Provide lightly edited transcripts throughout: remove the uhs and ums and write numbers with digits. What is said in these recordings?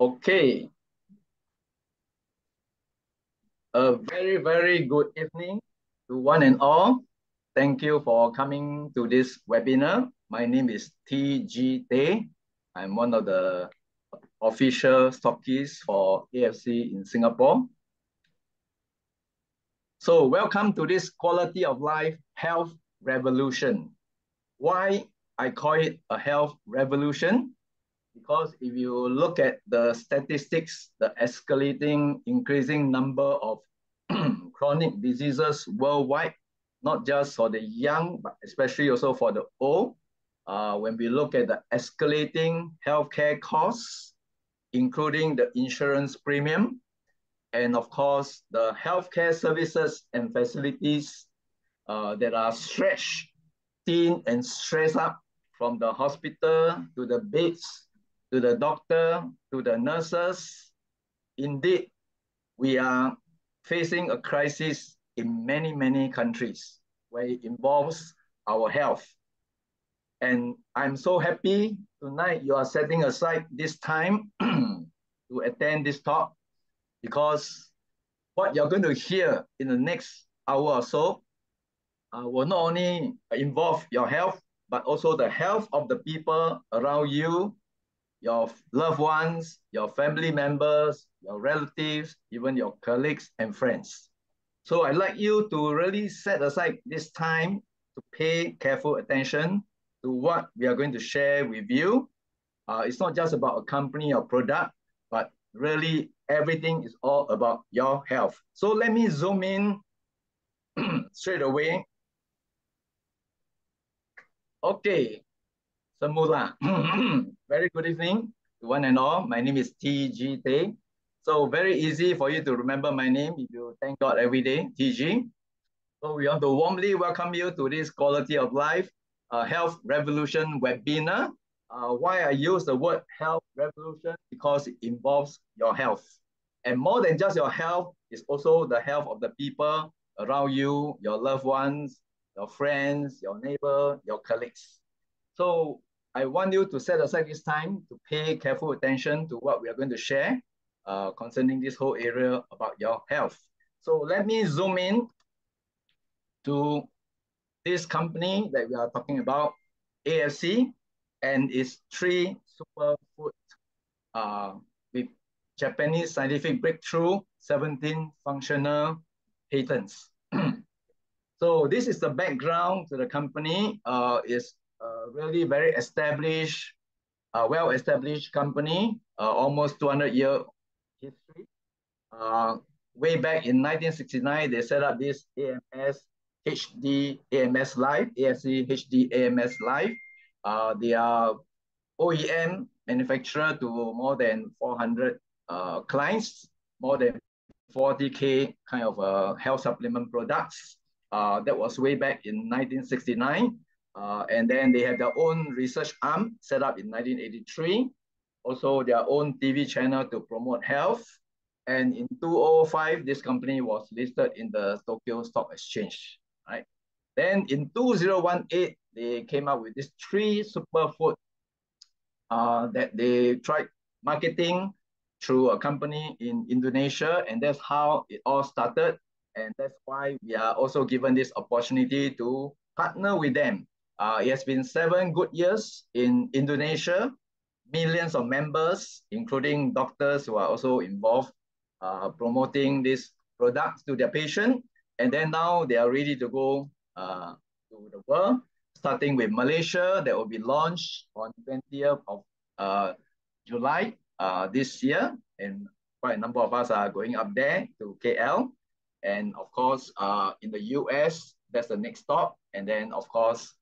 Okay, a very good evening to one and all. Thank you for coming to this webinar. My name is T.G. Teh. I'm one of the official stockists for AFC in Singapore. So welcome to this quality of life health revolution. Why I call it a health revolution? Because if you look at the statistics, the increasing number of chronic diseases worldwide, not just for the young, but especially also for the old. When we look at the escalating healthcare costs, including the insurance premium, and of course, the healthcare services and facilities that are stretched thin and stressed up from the hospital to the beds, to the doctor, to the nurses. Indeed, we are facing a crisis in many countries where it involves our health. And I'm so happy tonight you are setting aside this time to attend this talk, because what you're going to hear in the next hour or so will not only involve your health, but also the health of the people around you, your loved ones, your family members, your relatives, even your colleagues and friends. So I'd like you to really set aside this time to pay careful attention to what we are going to share with you. It's not just about a company or product, but really everything is all about your health. So let me zoom in straight away. Okay, semula. Very good evening to one and all. My name is T.G. Teh. So very easy for you to remember my name if you thank God every day, T.G. So we want to warmly welcome you to this Quality of Life Health Revolution webinar. Why I use the word health revolution? Because it involves your health. And more than just your health, it's also the health of the people around you, your loved ones, your friends, your neighbor, your colleagues. So I want you to set aside this time to pay careful attention to what we are going to share concerning this whole area about your health. So let me zoom in to this company that we are talking about, AFC, and its 3 superfood with Japanese scientific breakthrough, 17 functional patents. So this is the background to the company. It's really very established, well-established company, almost 200-year history. Way back in 1969, they set up this AMS HD AMS Live, AFC HD AMS Live. They are OEM manufacturer to more than 400 clients, more than 40K kind of health supplement products. That was way back in 1969. And then they have their own research arm set up in 1983. Also their own TV channel to promote health. And in 2005, this company was listed in the Tokyo Stock Exchange, right? Then in 2018, they came up with these 3 superfood that they tried marketing through a company in Indonesia, and that's how it all started. And that's why we are also given this opportunity to partner with them. It has been 7 good years in Indonesia, millions of members, including doctors who are also involved promoting these products to their patient. And then now they are ready to go to the world, starting with Malaysia, that will be launched on 20th of July this year. And quite a number of us are going up there to KL. And of course, in the US, that's the next stop. And then of course,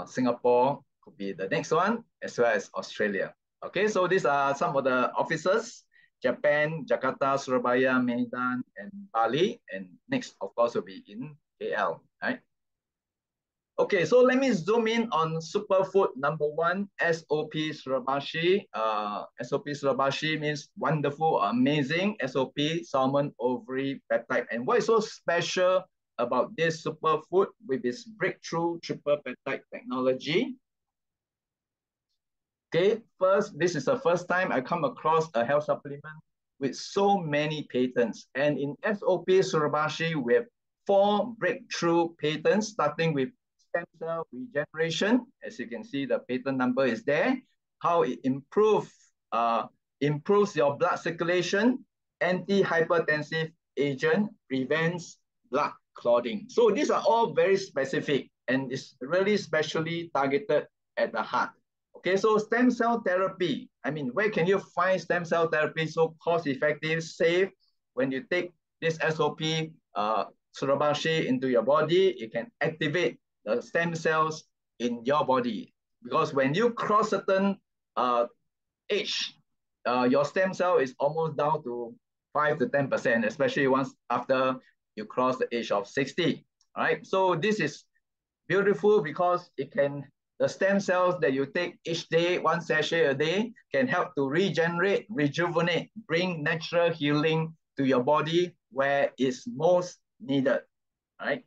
Singapore could be the next one, as well as Australia. Okay, so these are some of the offices: Japan, Jakarta, Surabaya, Medan, and Bali. And next, of course, will be in KL, right? Okay, so let me zoom in on superfood number 1, SOP Surabashi. SOP Surabashi means wonderful, amazing. SOP, salmon ovary peptide. And what is so special about this superfood with its breakthrough triple peptide technology? Okay, first, this is the first time I come across a health supplement with so many patents. And in SOP Surabashi, we have 4 breakthrough patents, starting with stem cell regeneration. As you can see, the patent number is there. How it improves your blood circulation, anti-hypertensive agent, prevents blood clotting. So these are all very specific and it's really specially targeted at the heart. Okay, so stem cell therapy. I mean, where can you find stem cell therapy so cost-effective, safe? When you take this SOP Surabashi into your body, it can activate the stem cells in your body. Because when you cross certain age, your stem cell is almost down to 5 to 10%, especially once after you cross the age of 60. All right, so this is beautiful because the stem cells that you take each day, 1 sachet a day, can help to regenerate, rejuvenate, bring natural healing to your body where it's most needed, right?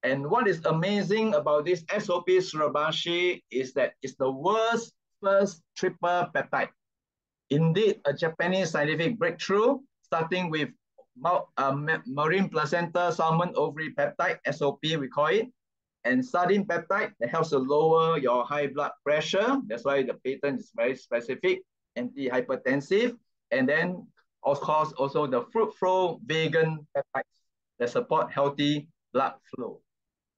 And what is amazing about this SOP Surabashi is that it's the world's first triple peptide. Indeed, a Japanese scientific breakthrough, starting with marine placenta salmon ovary peptide, SOP we call it, and sardine peptide that helps to lower your high blood pressure. That's why the patent is very specific, anti-hypertensive. And then, of course, also the fruit flow vegan peptides that support healthy blood flow.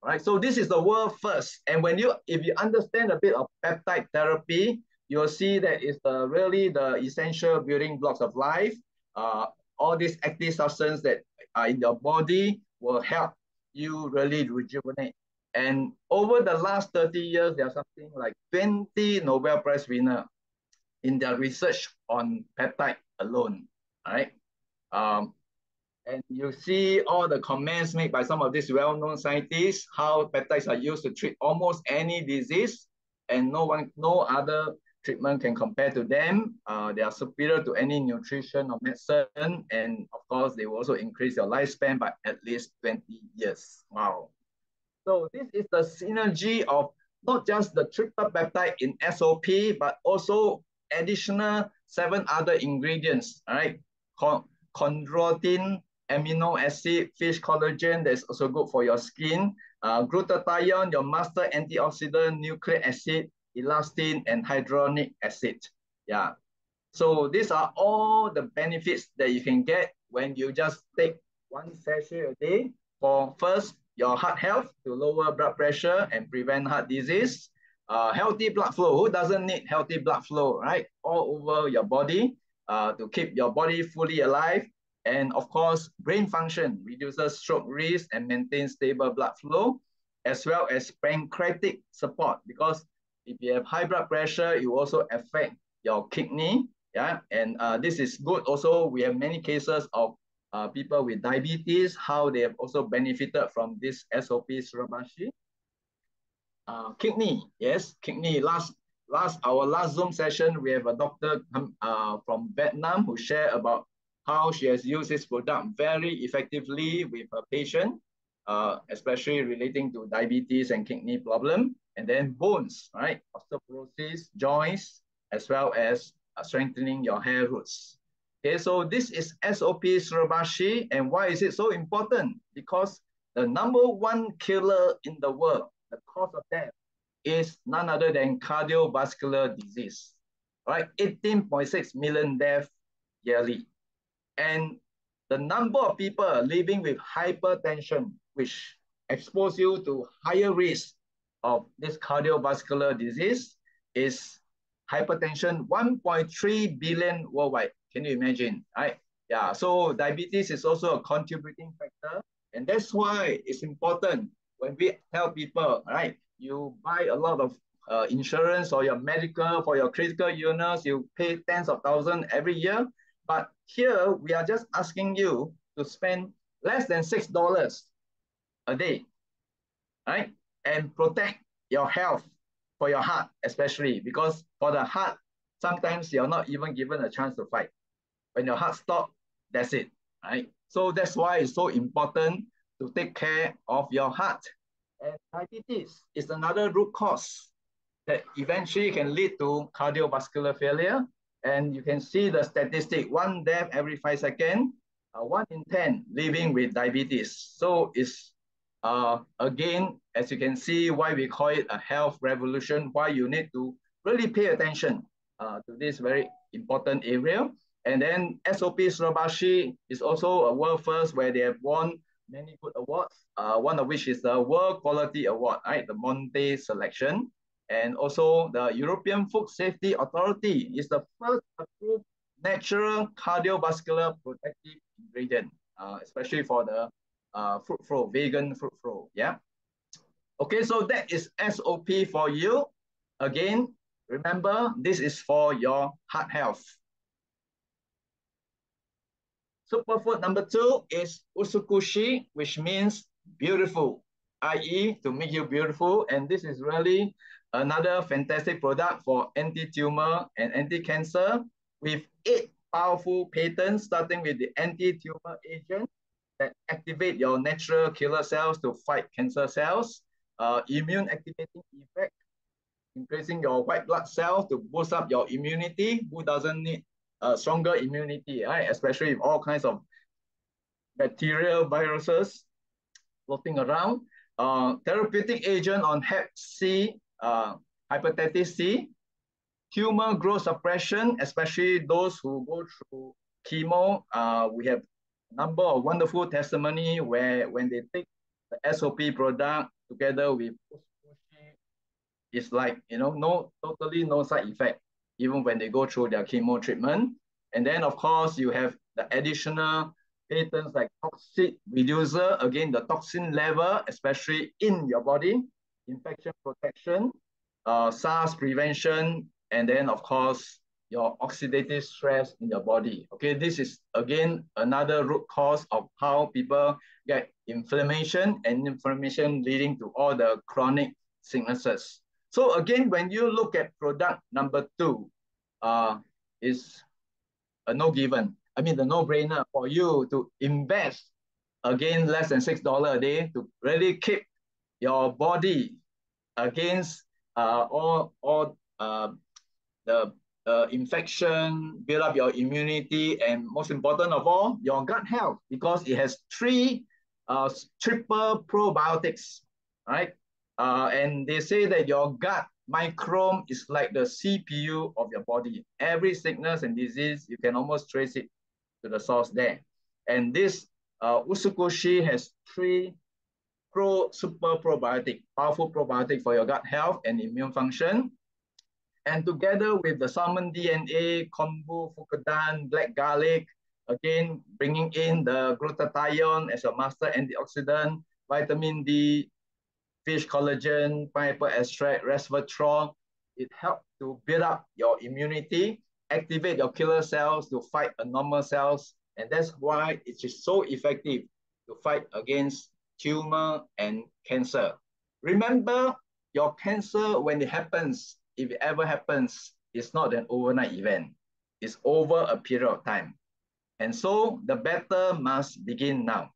All right, so this is the world first. And if you understand a bit of peptide therapy, you'll see that it's really the essential building blocks of life. All these active substances that are in your body will help you really rejuvenate. And over the last 30 years, there's something like 20 Nobel Prize winners in their research on peptide alone. All right. And you see all the comments made by some of these well-known scientists, how peptides are used to treat almost any disease, and no other treatment can compare to them. They are superior to any nutrition or medicine, and of course, they will also increase your lifespan by at least 20 years. Wow. So this is the synergy of not just the triple peptide in SOP, but also additional 7 other ingredients, all right? Chondroitin, amino acid, fish collagen, that's also good for your skin, glutathione, your master antioxidant, nucleic acid, elastin, and hyaluronic acid. Yeah. So these are all the benefits that you can get when you just take 1 sachet a day for first, your heart health to lower blood pressure and prevent heart disease. Healthy blood flow. Who doesn't need healthy blood flow, right? All over your body to keep your body fully alive. And of course, brain function reduces stroke risk and maintains stable blood flow, as well as pancreatic support. Because if you have high blood pressure, it will also affect your kidney. Yeah, and this is good. Also, we have many cases of people with diabetes, how they have also benefited from this SOP Surabashi. Kidney, yes, kidney. Our last Zoom session, we have a doctor from Vietnam who shared about how she has used this product very effectively with a patient, especially relating to diabetes and kidney problem. And then bones, right? Osteoporosis, joints, as well as strengthening your hair roots. Okay, so this is SOP Surabashi. And why is it so important? Because the #1 killer in the world, the cause of death, is none other than cardiovascular disease. Right, 18.6 million deaths yearly. And the number of people living with hypertension, which expose you to higher risk of this cardiovascular disease, is hypertension 1.3 billion worldwide. Can you imagine? Right? Yeah. So diabetes is also a contributing factor, and that's why it's important when we tell people, right? You buy a lot of insurance or your medical for your critical illness, you pay tens of thousands every year. But here we are just asking you to spend less than $6 a day, right? And protect your health for your heart, especially because for the heart, sometimes you're not even given a chance to fight. When your heart stops, that's it, right? So that's why it's so important to take care of your heart. And diabetes is another root cause. that eventually can lead to cardiovascular failure. And you can see the statistic, one death every 5 seconds, 1 in 10 living with diabetes. So it's again, as you can see, why we call it a health revolution, why you need to really pay attention to this very important area. And then SOP Surabashi is also a world first where they have won many good awards, one of which is the World Quality Award, right? The Monte selection. And also the European Food Safety Authority is the first approved natural cardiovascular protective ingredient, especially for the fruit flow, vegan fruit flow. Yeah. Okay, so that is SOP for you. Again, remember, this is for your heart health. Superfood number 2 is Usukushi, which means beautiful, i.e. to make you beautiful. And this is really another fantastic product for anti-tumor and anti-cancer with 8 powerful patents, starting with the anti-tumor agent that activate your natural killer cells to fight cancer cells, immune activating effect, increasing your white blood cells to boost up your immunity. Who doesn't need stronger immunity, right? Especially with all kinds of bacterial viruses floating around. Therapeutic agent on Hep C, hepatitis C, tumor growth suppression, especially those who go through chemo. We have a number of wonderful testimony where when they take the SOP product together with it's like, totally no side effect, even when they go through their chemo treatment. And then, of course, you have the additional patents like toxic reducer, again, the toxin level, especially in your body, infection protection, SARS prevention, and then, of course, your oxidative stress in your body. Okay, this is, again, another root cause of how people get inflammation, and inflammation leading to all the chronic sicknesses. So again, when you look at product number 2, is a no given. I mean, the no-brainer for you to invest, again, less than $6 a day to really keep your body against all the infection, build up your immunity, and most important of all, your gut health, because it has 3 triple probiotics, right? And they say that your gut microbiome is like the CPU of your body. Every sickness and disease, you can almost trace it to the source there. And this Usukushi has 3 super probiotic, powerful probiotic for your gut health and immune function. And together with the salmon DNA, kombu, fukudan, black garlic, again, bringing in the glutathione as a master antioxidant, vitamin D, fish collagen, pineapple extract, resveratrol, it helps to build up your immunity, activate your killer cells to fight normal cells. And that's why it is so effective to fight against tumor and cancer. Remember, your cancer, when it happens, if it ever happens, it's not an overnight event. It's over a period of time. And so the battle must begin now.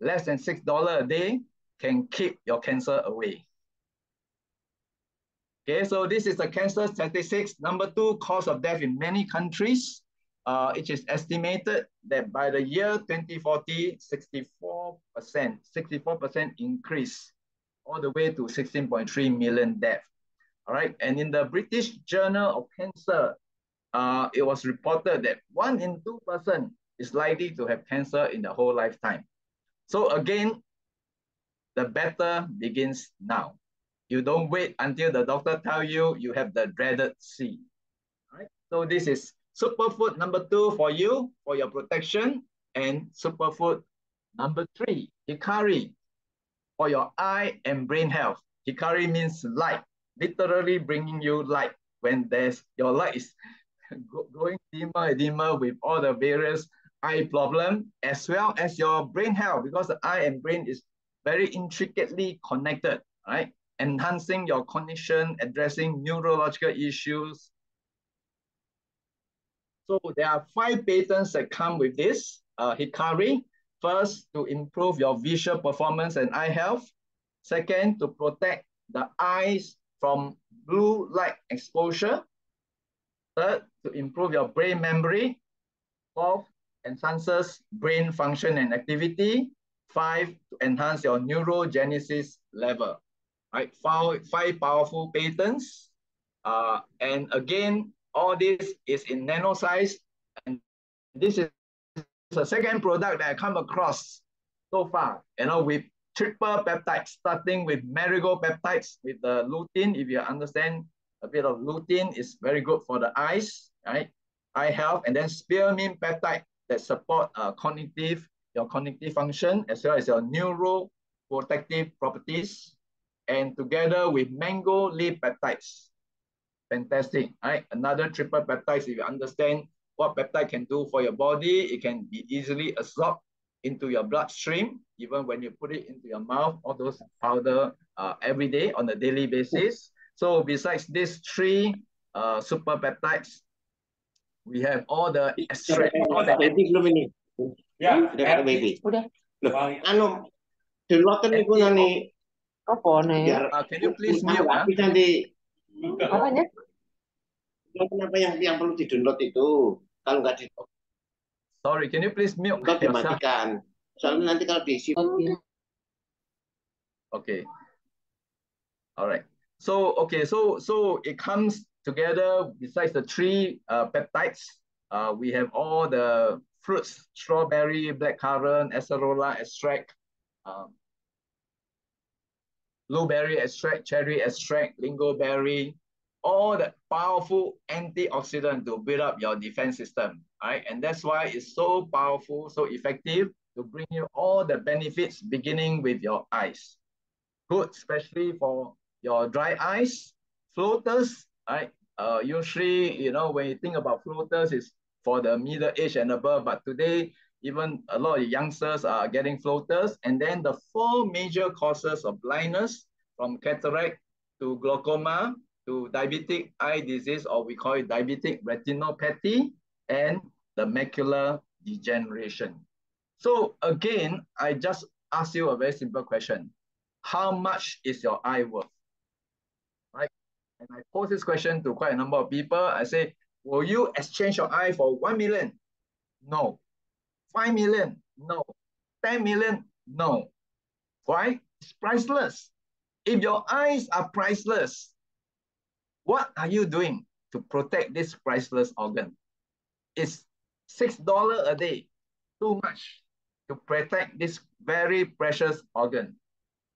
Less than $6 a day can keep your cancer away. Okay, so this is the cancer statistics. Number 2, cause of death in many countries. It is estimated that by the year 2040, 64% increase all the way to 16.3 million deaths. All right, and in the British Journal of Cancer, it was reported that 1 in 2 person is likely to have cancer in the whole lifetime. So again, the battle begins now. You don't wait until the doctor tells you you have the dreaded C. All right, so this is superfood number 2 for you, for your protection, and superfood number 3, Hikari, for your eye and brain health. Hikari means light, literally bringing you light when your light is going dimmer and dimmer with all the various eye problem, as well as your brain health, because the eye and brain is very intricately connected, right? Enhancing your cognition, addressing neurological issues. So there are 5 patents that come with this Hikari. First, to improve your visual performance and eye health. Second, to protect the eyes from blue light exposure. Third, to improve your brain memory. Fourth, enhances brain function and activity. Five, to enhance your neurogenesis level. Right, five powerful patents. And again, all this is in nano size. And this is the second product that I come across so far, with triple peptides, starting with marigold peptides with the lutein. If you understand a bit of lutein, is very good for the eyes, right? Eye health, and then spearmint peptide that support your cognitive function as well as your neuroprotective properties, and together with mango leaf peptides. Fantastic, right? Another triple peptides. If you understand what peptide can do for your body, it can be easily absorbed into your bloodstream, even when you put it into your mouth, all those powder every day on a daily basis. So besides these three super peptides, we have all the extract, all the belum ini. Ya, udah baby. Udah. Loh, Deloten niku nani. Apa nih? Can you please mute? Nanti. Apanya? Kenapa yang perlu di-download itu? Kalau nggak di Sorry, can you please mute? Dimatikan. Soalnya nanti kalau diisi. Okay. All right. So it comes together. Besides the three peptides, we have all the fruits: strawberry, blackcurrant, acerola extract, blueberry extract, cherry extract, lingonberry, all the powerful antioxidant to build up your defense system, right? And that's why it's so powerful, so effective to bring you all the benefits beginning with your eyes. Good, especially for your dry eyes, floaters, right? Usually, when you think about floaters, it's for the middle age and above, but today, even a lot of youngsters are getting floaters. And then the four major causes of blindness, from cataract to glaucoma to diabetic eye disease, or we call it diabetic retinopathy, and the macular degeneration. So again, I just ask you a very simple question. How much is your eye worth? Right? And I pose this question to quite a number of people. I say, will you exchange your eye for 1 million? No. 5 million? No. 10 million? No. Why? It's priceless. If your eyes are priceless, what are you doing to protect this priceless organ? It's $6 a day, too much to protect this very precious organ.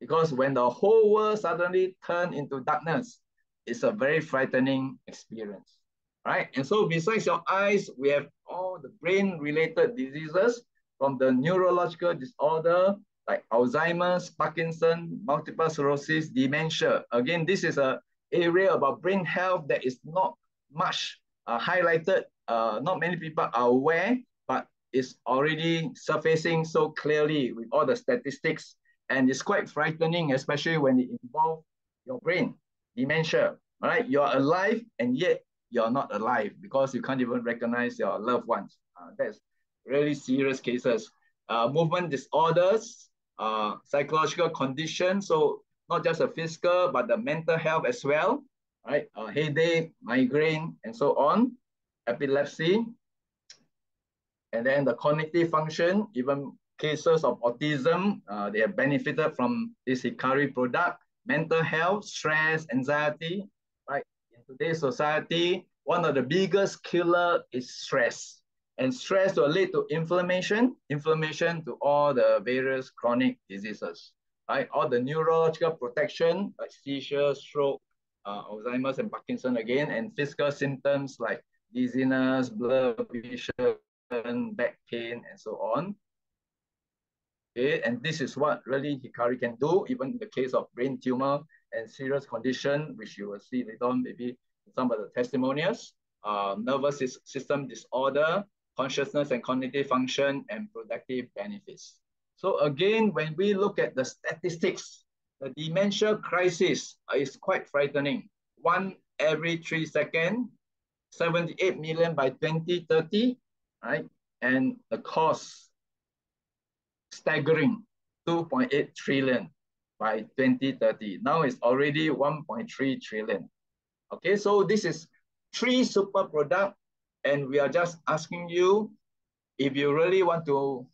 Because when the whole world suddenly turns into darkness, it's a very frightening experience, right? And so besides your eyes, we have all the brain-related diseases, from the neurological disorder like Alzheimer's, Parkinson, multiple sclerosis, dementia. Again, this is an area about brain health that is not much highlighted. Not many people are aware, but it's already surfacing so clearly with all the statistics. And it's quite frightening, especially when it involves your brain, dementia, right? You're alive and yet you're not alive because you can't even recognize your loved ones. That's really serious cases. Movement disorders, psychological conditions, so not just the physical, but the mental health as well, right? Headache, migraine, and so on, epilepsy, and then the cognitive function, even cases of autism, they have benefited from this Hikari product. Mental health, stress, anxiety, right? In today's society, one of the biggest killer is stress. And stress will lead to inflammation to all the various chronic diseases, right? All the neurological protection, like seizures, stroke, Alzheimer's and Parkinson again, and physical symptoms like dizziness, blurred vision, back pain, and so on. Okay, and this is what really Hikari can do, even in the case of brain tumor and serious condition, which you will see later on, maybe some of the testimonials, nervous system disorder, consciousness and cognitive function, and productive benefits. So again, when we look at the statistics, the dementia crisis is quite frightening. 1 every 3 seconds, 78 million by 2030, right? And the cost, staggering, 2.8 trillion by 2030. Now it's already 1.3 trillion. Okay, so this is 3 super product, and we are just asking you, if you really want to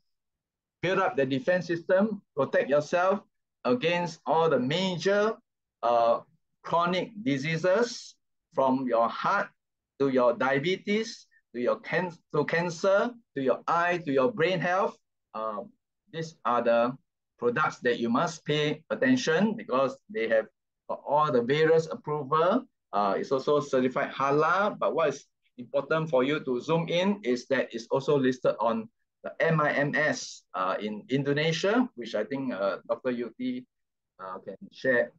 build up the defense system, protect yourself against all the major chronic diseases, from your heart to your diabetes, to your cancer, to your eye, to your brain health. These are the products that you must pay attention, because they have all the various approval. It's also certified halal, but what is important for you to zoom in is that it's also listed on the MIMS in Indonesia, which I think Dr. Yuti can share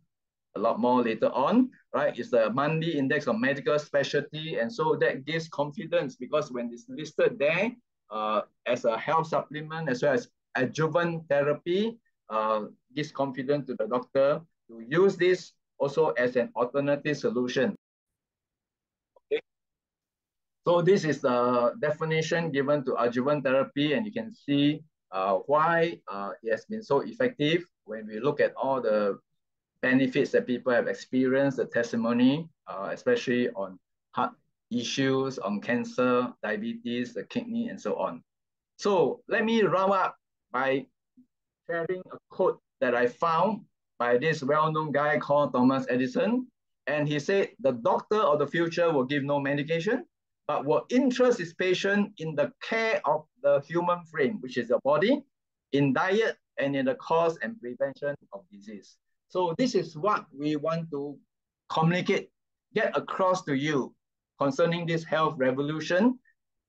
a lot more later on, right? It's the monthly index of medical specialty, and so that gives confidence, because when it's listed there as a health supplement as well as adjuvant therapy, gives confidence to the doctor to use this also as an alternative solution. Okay. So this is the definition given to adjuvant therapy, and you can see why it has been so effective when we look at all the benefits that people have experienced, the testimony, especially on heart issues, on cancer, diabetes, the kidney, and so on. So let me round up by sharing a quote that I found by this well-known guy called Thomas Edison. And he said, the doctor of the future will give no medication, but will interest his patient in the care of the human frame, which is the body, in diet, and in the cause and prevention of disease. So this is what we want to communicate, get across to you concerning this health revolution,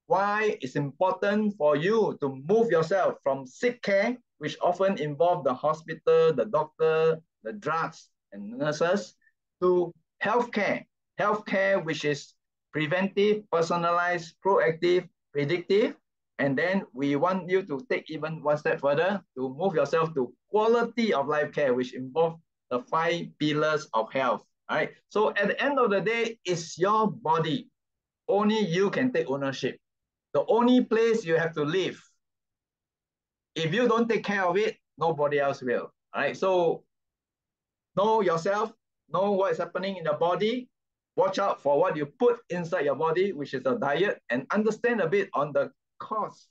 why it's important for you to move yourself from sick care, which often involve the hospital, the doctor, the drugs, and nurses, to healthcare. Healthcare, which is preventive, personalized, proactive, predictive. And then we want you to take even one step further to move yourself to quality of life care, which involve the 5 pillars of health. All right. So at the end of the day, it's your body. Only you can take ownership. The only place you have to live. If you don't take care of it, nobody else will. All right. So know yourself, know what is happening in your body, watch out for what you put inside your body, which is a diet, and understand a bit on the cause.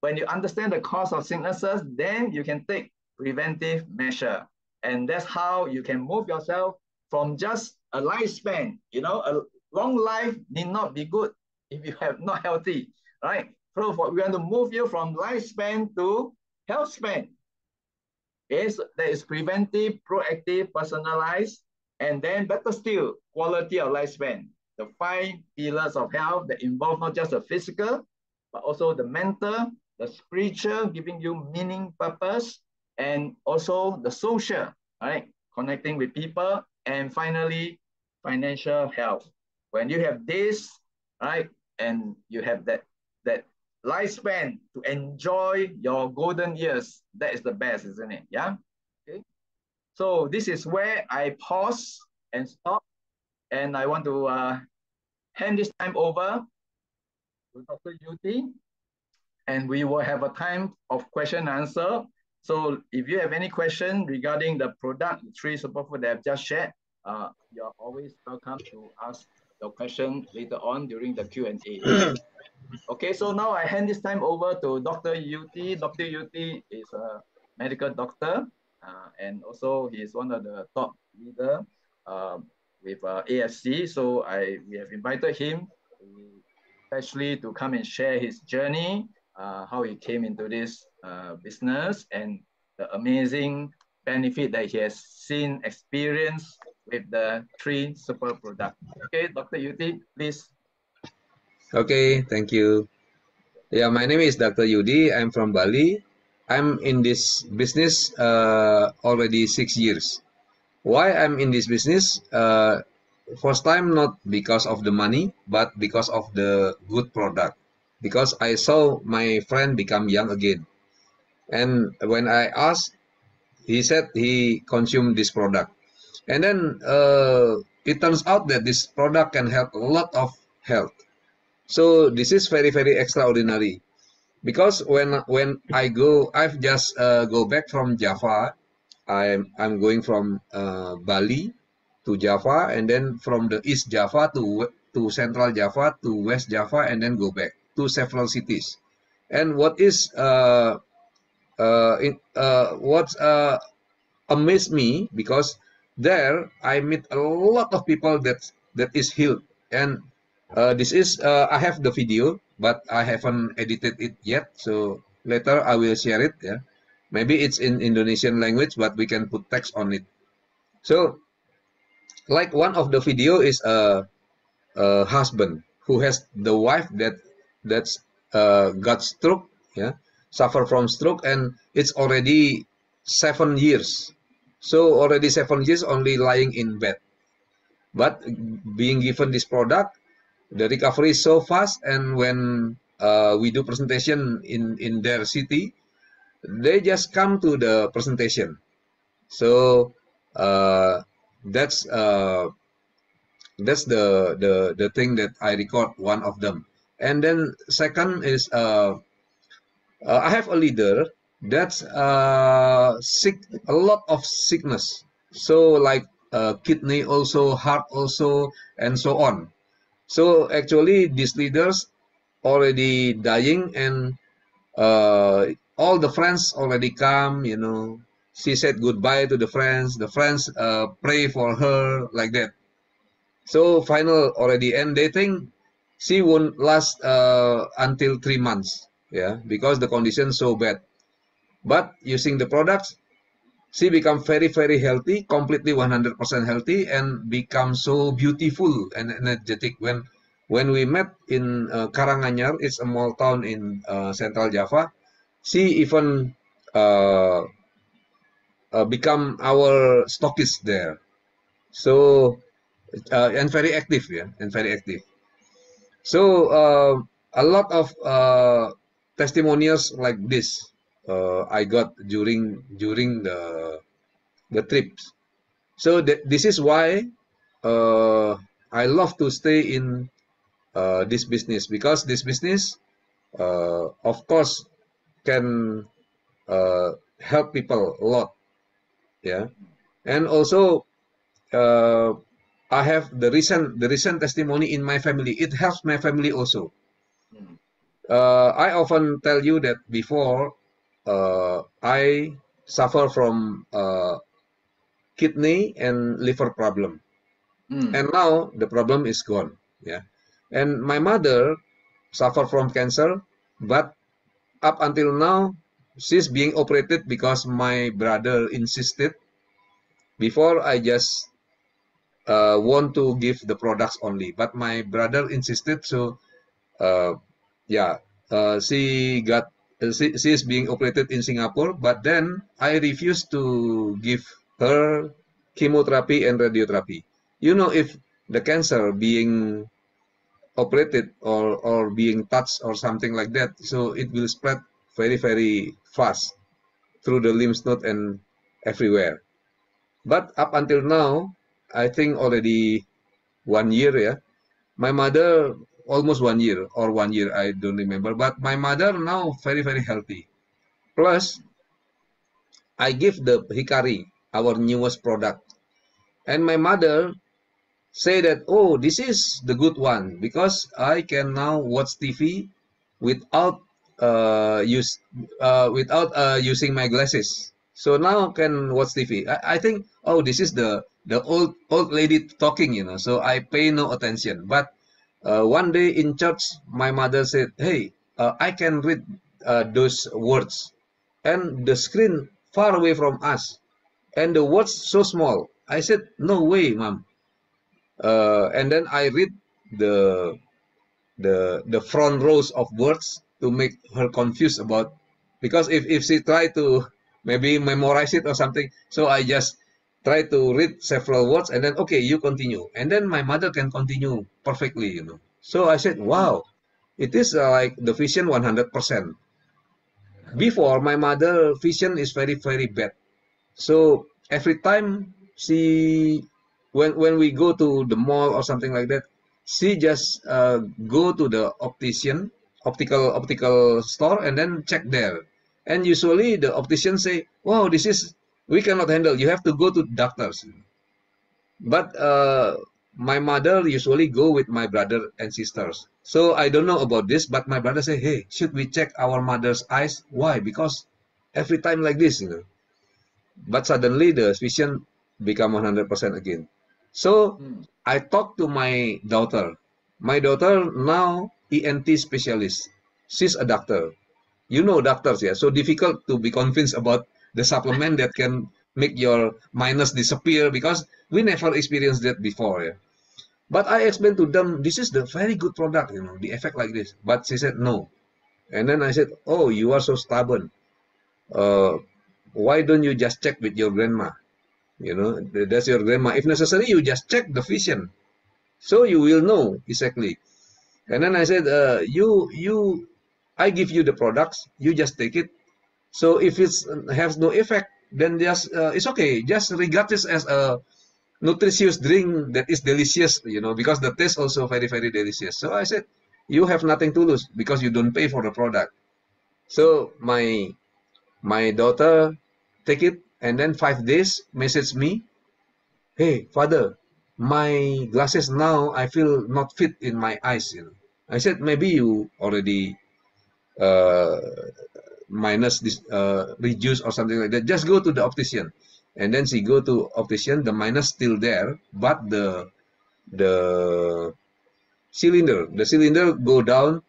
When you understand the cause of sicknesses, then you can take preventive measure. And that's how you can move yourself from just a lifespan. You know, a long life need not be good if you have not healthy, right? So we want to move you from lifespan to health span. That is preventive, proactive, personalized, and then better still, quality of lifespan. The 5 pillars of health that involve not just the physical, but also the mental, the spiritual, giving you meaning, purpose, and also the social, right? Connecting with people, and finally, financial health. When you have this, right, and you have that lifespan to enjoy your golden years, that is the best, isn't it? Yeah. Okay. So this is where I pause and stop, and I want to hand this time over to Dr. Yuti, and we will have a time of question and answer. So if you have any question regarding the product, the 3 superfood that I've just shared, you're always welcome to ask your question later on during the Q&A. Okay, so now I hand this time over to Dr. Yuti. Dr. Yuti is a medical doctor, and also he is one of the top leader with AFC. So we have invited him especially to come and share his journey, how he came into this business, and the amazing benefit that he has seen, experienced with the 3 super products. Okay, Dr. Yuti, please. Okay, thank you. Yeah, my name is Dr. Yudi. I'm from Bali. I'm in this business already 6 years. Why I'm in this business? First time not because of the money, but because of the good product. Because I saw my friend become young again. And when I asked, he said he consumed this product. And then it turns out that this product can help a lot of health. So this is very, very extraordinary. Because when I've just go back from Java. I'm going from Bali to Java, and then from the East Java to Central Java to West Java, and then go back to several cities. And what is what amazed me, because there I meet a lot of people that is healed, and this is I have the video, but I haven't edited it yet, so later I will share it. Yeah, maybe it's in Indonesian language, but we can put text on it. So, like one of the video is a husband who has the wife that's got stroke, yeah, suffer from stroke, and it's already 7 years. So already 7 years only lying in bed. But being given this product, the recovery is so fast, and when we do presentation in their city, they just come to the presentation. So that's the thing that I record, one of them. And then second is I have a leader that's sick, a lot of sickness. So like kidney also, heart also, and so on. So actually these leaders already dying, and all the friends already come, you know. She said goodbye to the friends. The friends pray for her, like that. So final already, and they think she won't last until 3 months, yeah, because the condition so bad. But using the products, she become very, very healthy, completely 100% healthy, and become so beautiful and energetic. When we met in Karanganyar, it's a small town in Central Java, she even become our stockist there. So and very active, yeah, and very active. So a lot of testimonials like this I got during the trips. So this is why I love to stay in this business, because this business, of course, can help people a lot, yeah. And also I have the recent testimony in my family. It helps my family also. I often tell you that before I suffer from kidney and liver problem, and now the problem is gone. Yeah, and my mother suffer from cancer, but up until now she's being operated because my brother insisted. Before I just want to give the products only, but my brother insisted, so yeah, she is being operated in Singapore, but then I refused to give her chemotherapy and radiotherapy. You know, if the cancer being operated or being touched or something like that, so it will spread very, very fast through the lymph node and everywhere. But up until now, I think already 1 year, yeah. My mother almost 1 year or 1 year, I don't remember. But my mother now very, very healthy. Plus, I give the Hikari, our newest product. And my mother say that, oh, this is the good one, because I can now watch TV without using my glasses. So now can watch TV. I think, oh, this is the old lady talking, you know. So I pay no attention. But one day in church, my mother said, hey, I can read those words, and the screen far away from us, and the words so small. I said, no way, mom. And then I read the front rows of words to make her confused about, because if she try to maybe memorize it or something, so I just try to read several words, and then okay, you continue, and then my mother can continue perfectly, you know. So I said, wow, it is like the vision 100%. Before, my mother vision is very, very bad. So every time when we go to the mall or something like that, she just go to the optical store, and then check there. And usually the optician say, wow, we cannot handle. You have to go to doctors. But my mother usually go with my brother and sisters. So I don't know about this, but my brother say, hey, should we check our mother's eyes? Why? Because every time like this, you know. But suddenly the vision become 100% again. So I talked to my daughter. My daughter now ENT specialist. She's a doctor. You know doctors, yeah. So difficult to be convinced about the supplement that can make your minus disappear because we never experienced that before, yeah. But I explained to them, this is the very good product, you know, the effect like this. But she said no. And then I said, oh, you are so stubborn. Uh, why don't you just check with your grandma? You know, that's your grandma. If necessary, you just check the vision. So you will know exactly. And then I said, I give you the products, you just take it. So if it has no effect, then just it's okay. Just regard this as a nutritious drink that is delicious, you know, because the taste also very, very delicious. So I said, you have nothing to lose because you don't pay for the product. So my daughter take it and then 5 days message me, hey father, my glasses now I feel not fit in my eyes, you know. I said maybe you already uh, minus this reduce or something like that. Just go to the optician. And then she go to optician, the minus still there, but the cylinder go down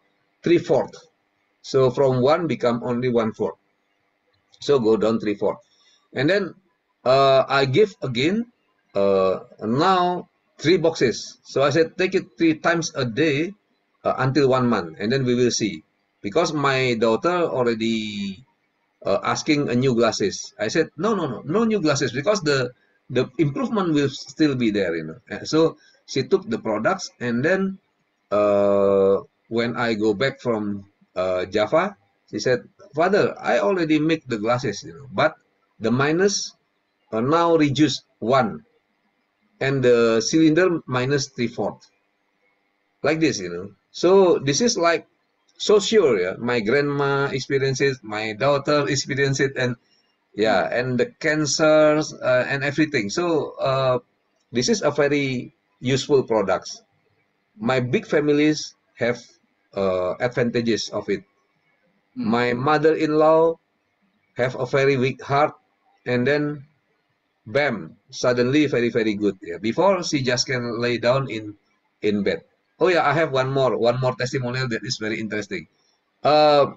3/4. So from 1 become only 1/4. So go down 3/4. And then I give again now 3 boxes. So I said take it 3 times a day until 1 month, and then we will see. Because my daughter already asking a new glasses. I said no new glasses because the improvement will still be there, you know. So she took the products, and then when I go back from Java, she said, "Father, I already make the glasses, you know, but the minus now reduced 1, and the cylinder minus 3/4, like this, you know." So this is like so sure, yeah. My grandma experiences, my daughter experienced it, and yeah, and the cancers and everything. So this is a very useful products. My big families have advantages of it. My mother-in-law have a very weak heart, and then bam, suddenly very very good. Yeah. Before she just can lay down in bed. Oh yeah, I have one more testimonial that is very interesting. Uh,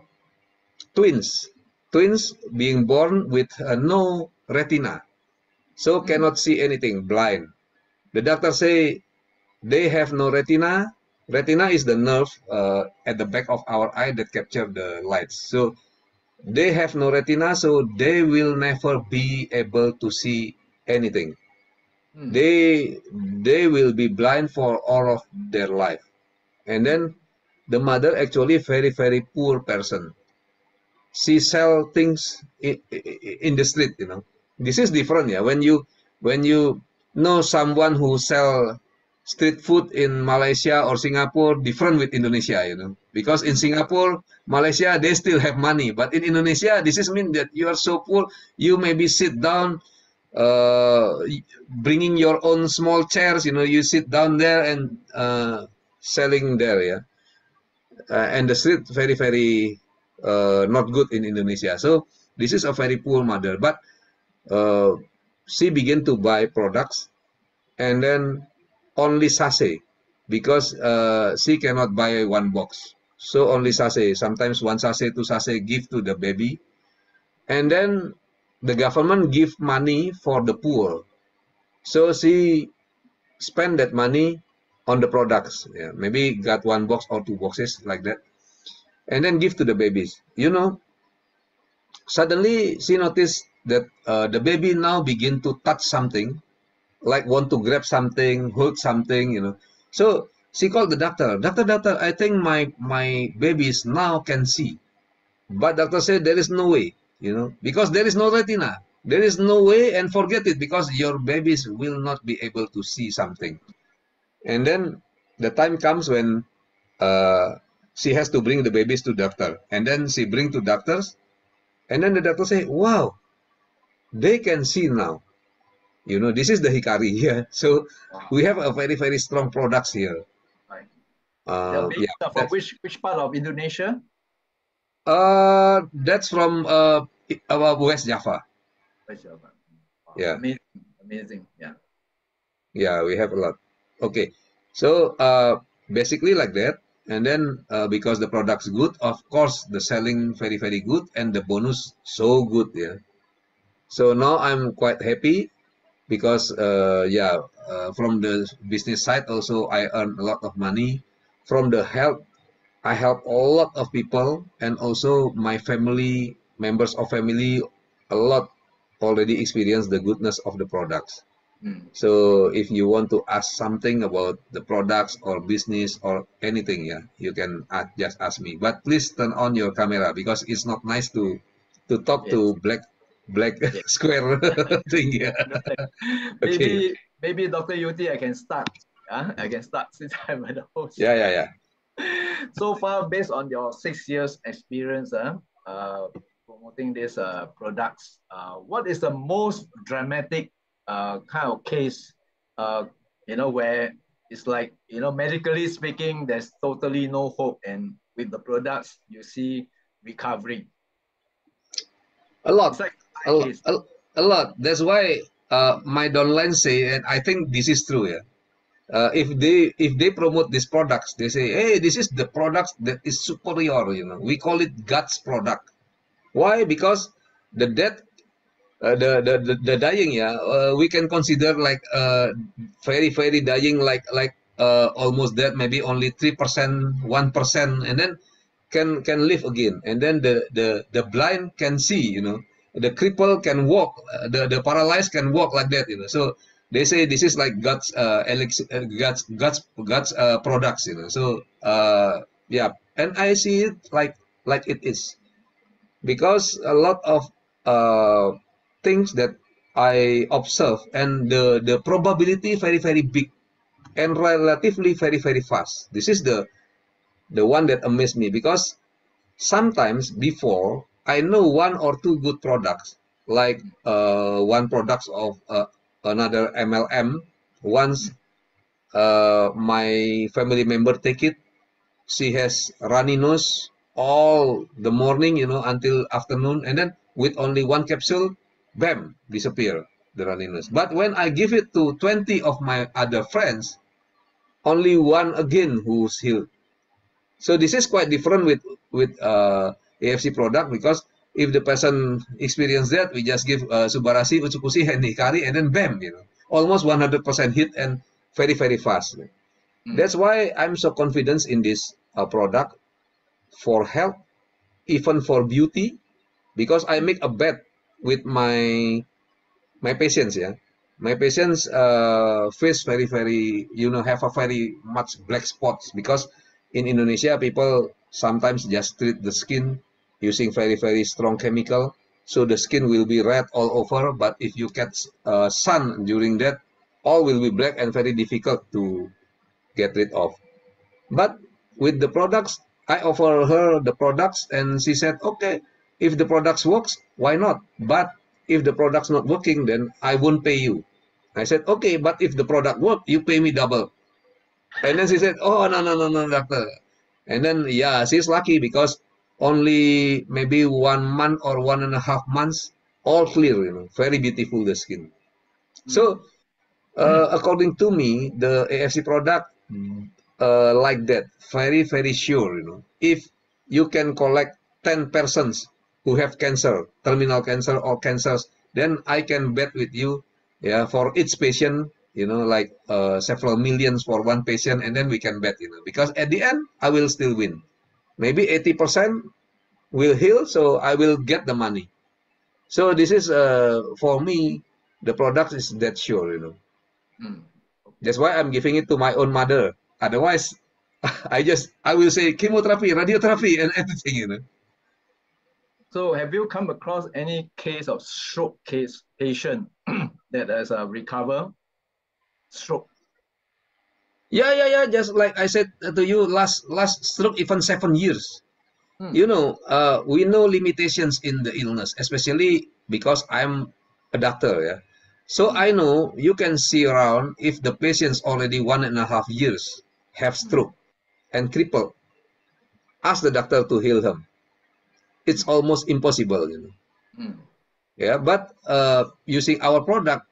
twins, twins being born with no retina, so cannot see anything, blind. The doctor say they have no retina. Retina is the nerve at the back of our eye that capture the lights. So they have no retina, so they will never be able to see anything. They will be blind for all of their life. And then the mother actually very very poor person. She sell things in the street, you know. This is different, yeah. When you know someone who sell street food in Malaysia or Singapore, different with Indonesia, you know. Because in Singapore, Malaysia, they still have money, but in Indonesia, this is mean that you are so poor, you maybe sit down, uh, bringing your own small chairs, you know, you sit down there and selling there, yeah. And the street very very not good in Indonesia. So this is a very poor mother, but uh, she began to buy products, and then only sachet because she cannot buy one box. So only sachet, sometimes one sachet, two sachet give to the baby, and then the government give money for the poor. So she spend that money on the products. Yeah, maybe got one box or two boxes like that, and then give to the babies. You know, suddenly she noticed that the baby now begin to touch something, like want to grab something, hold something, you know. So she called the doctor. Doctor, I think my babies now can see. But doctor said there is no way, you know, because there is no retina. There is no way, and forget it because your babies will not be able to see something. And then the time comes when uh, she has to bring the babies to doctor, and then she bring to doctors, and then the doctor say, "Wow, they can see now." You know, this is the Hikari here. So we have a very, very strong products here. Right. The babies Yeah, are from which part of Indonesia? that's from West Java. West Java. Wow, Yeah. amazing. Yeah. Yeah, we have a lot. Okay. So basically like that. And then because the product's good, of course, the selling very, very good and the bonus so good. Yeah. So now I'm quite happy because from the business side also I earn a lot of money. From the help, I help a lot of people, and also my family, members of family, a lot already experience the goodness of the products. So if you want to ask something about the products or business or anything, yeah, you can just ask me. But please turn on your camera because it's not nice to talk to black square thing. Yeah. Okay. Maybe Dr. Yuti, I can start. I can start since I'm the host. Yeah. So far, based on your 6 years experience, promoting these products, what is the most dramatic kind of case, where it's like, medically speaking, there's totally no hope, and with the products, you see recovery? A lot, Like a lot. That's why my downline say, and I think this is true. Yeah. If they promote these products, they say, hey, this is the product that is superior. You know, we call it guts product. Why? Because the death, the dying, yeah, we can consider like very, very dying, like almost dead, maybe only 3%, 1%, and then can live again. And then the blind can see, you know, the cripple can walk, the paralyzed can walk like that, you know. So they say this is like Guts products, you know. So yeah, and I see it like it is, because a lot of things that I observe, and the probability very, very big and relatively very, very fast. This is the one that amazed me, because sometimes before I know one or two good products, like one products of another MLM. Once my family member take it, she has runny nose all the morning, you know, until afternoon, and then with only one capsule, bam, disappear the runny nose. But when I give it to 20 of my other friends, only one again who's healed. So this is quite different with AFC product, because if the person experience that, we just give Subarasi, Utsukushi, and Hikari, and then bam, you know, almost 100% hit and very, very fast. That's why I'm so confident in this product for health, even for beauty, because I make a bet with my patients. Yeah, my patients face very, very, you know, have a very much black spots, because in Indonesia people sometimes just treat the skin using very, very strong chemical, so the skin will be red all over. But if you catch sun during that, all will be black and very difficult to get rid of. But with the products, I offer her the products, and she said, okay, if the products works, why not? But if the product's not working, then I won't pay you. I said, okay, but if the product work, you pay me double. And then she said, oh, no, doctor. And then, yeah, she's lucky, because only maybe 1 month or 1.5 months, all clear, you know, very beautiful the skin. So, according to me, the AFC product like that, very, very sure, you know. If you can collect 10 persons who have cancer, terminal cancer or cancers, then I can bet with you, yeah, for each patient, you know, like several millions for one patient, and then we can bet, you know, because at the end, I will still win. Maybe 80% will heal, so I will get the money. So this is, for me, the product is that sure, you know. That's why I'm giving it to my own mother. Otherwise, I will say chemotherapy, radiotherapy, and everything, you know. So have you come across any case of stroke patient that has recovered stroke? Yeah. Just like I said to you, last stroke, even 7 years. You know, we know limitations in the illness, especially because I'm a doctor. Yeah, So I know you can see around if the patient's already 1.5 years have stroke and crippled. Ask the doctor to heal him. It's almost impossible, you know. Yeah, but using our product,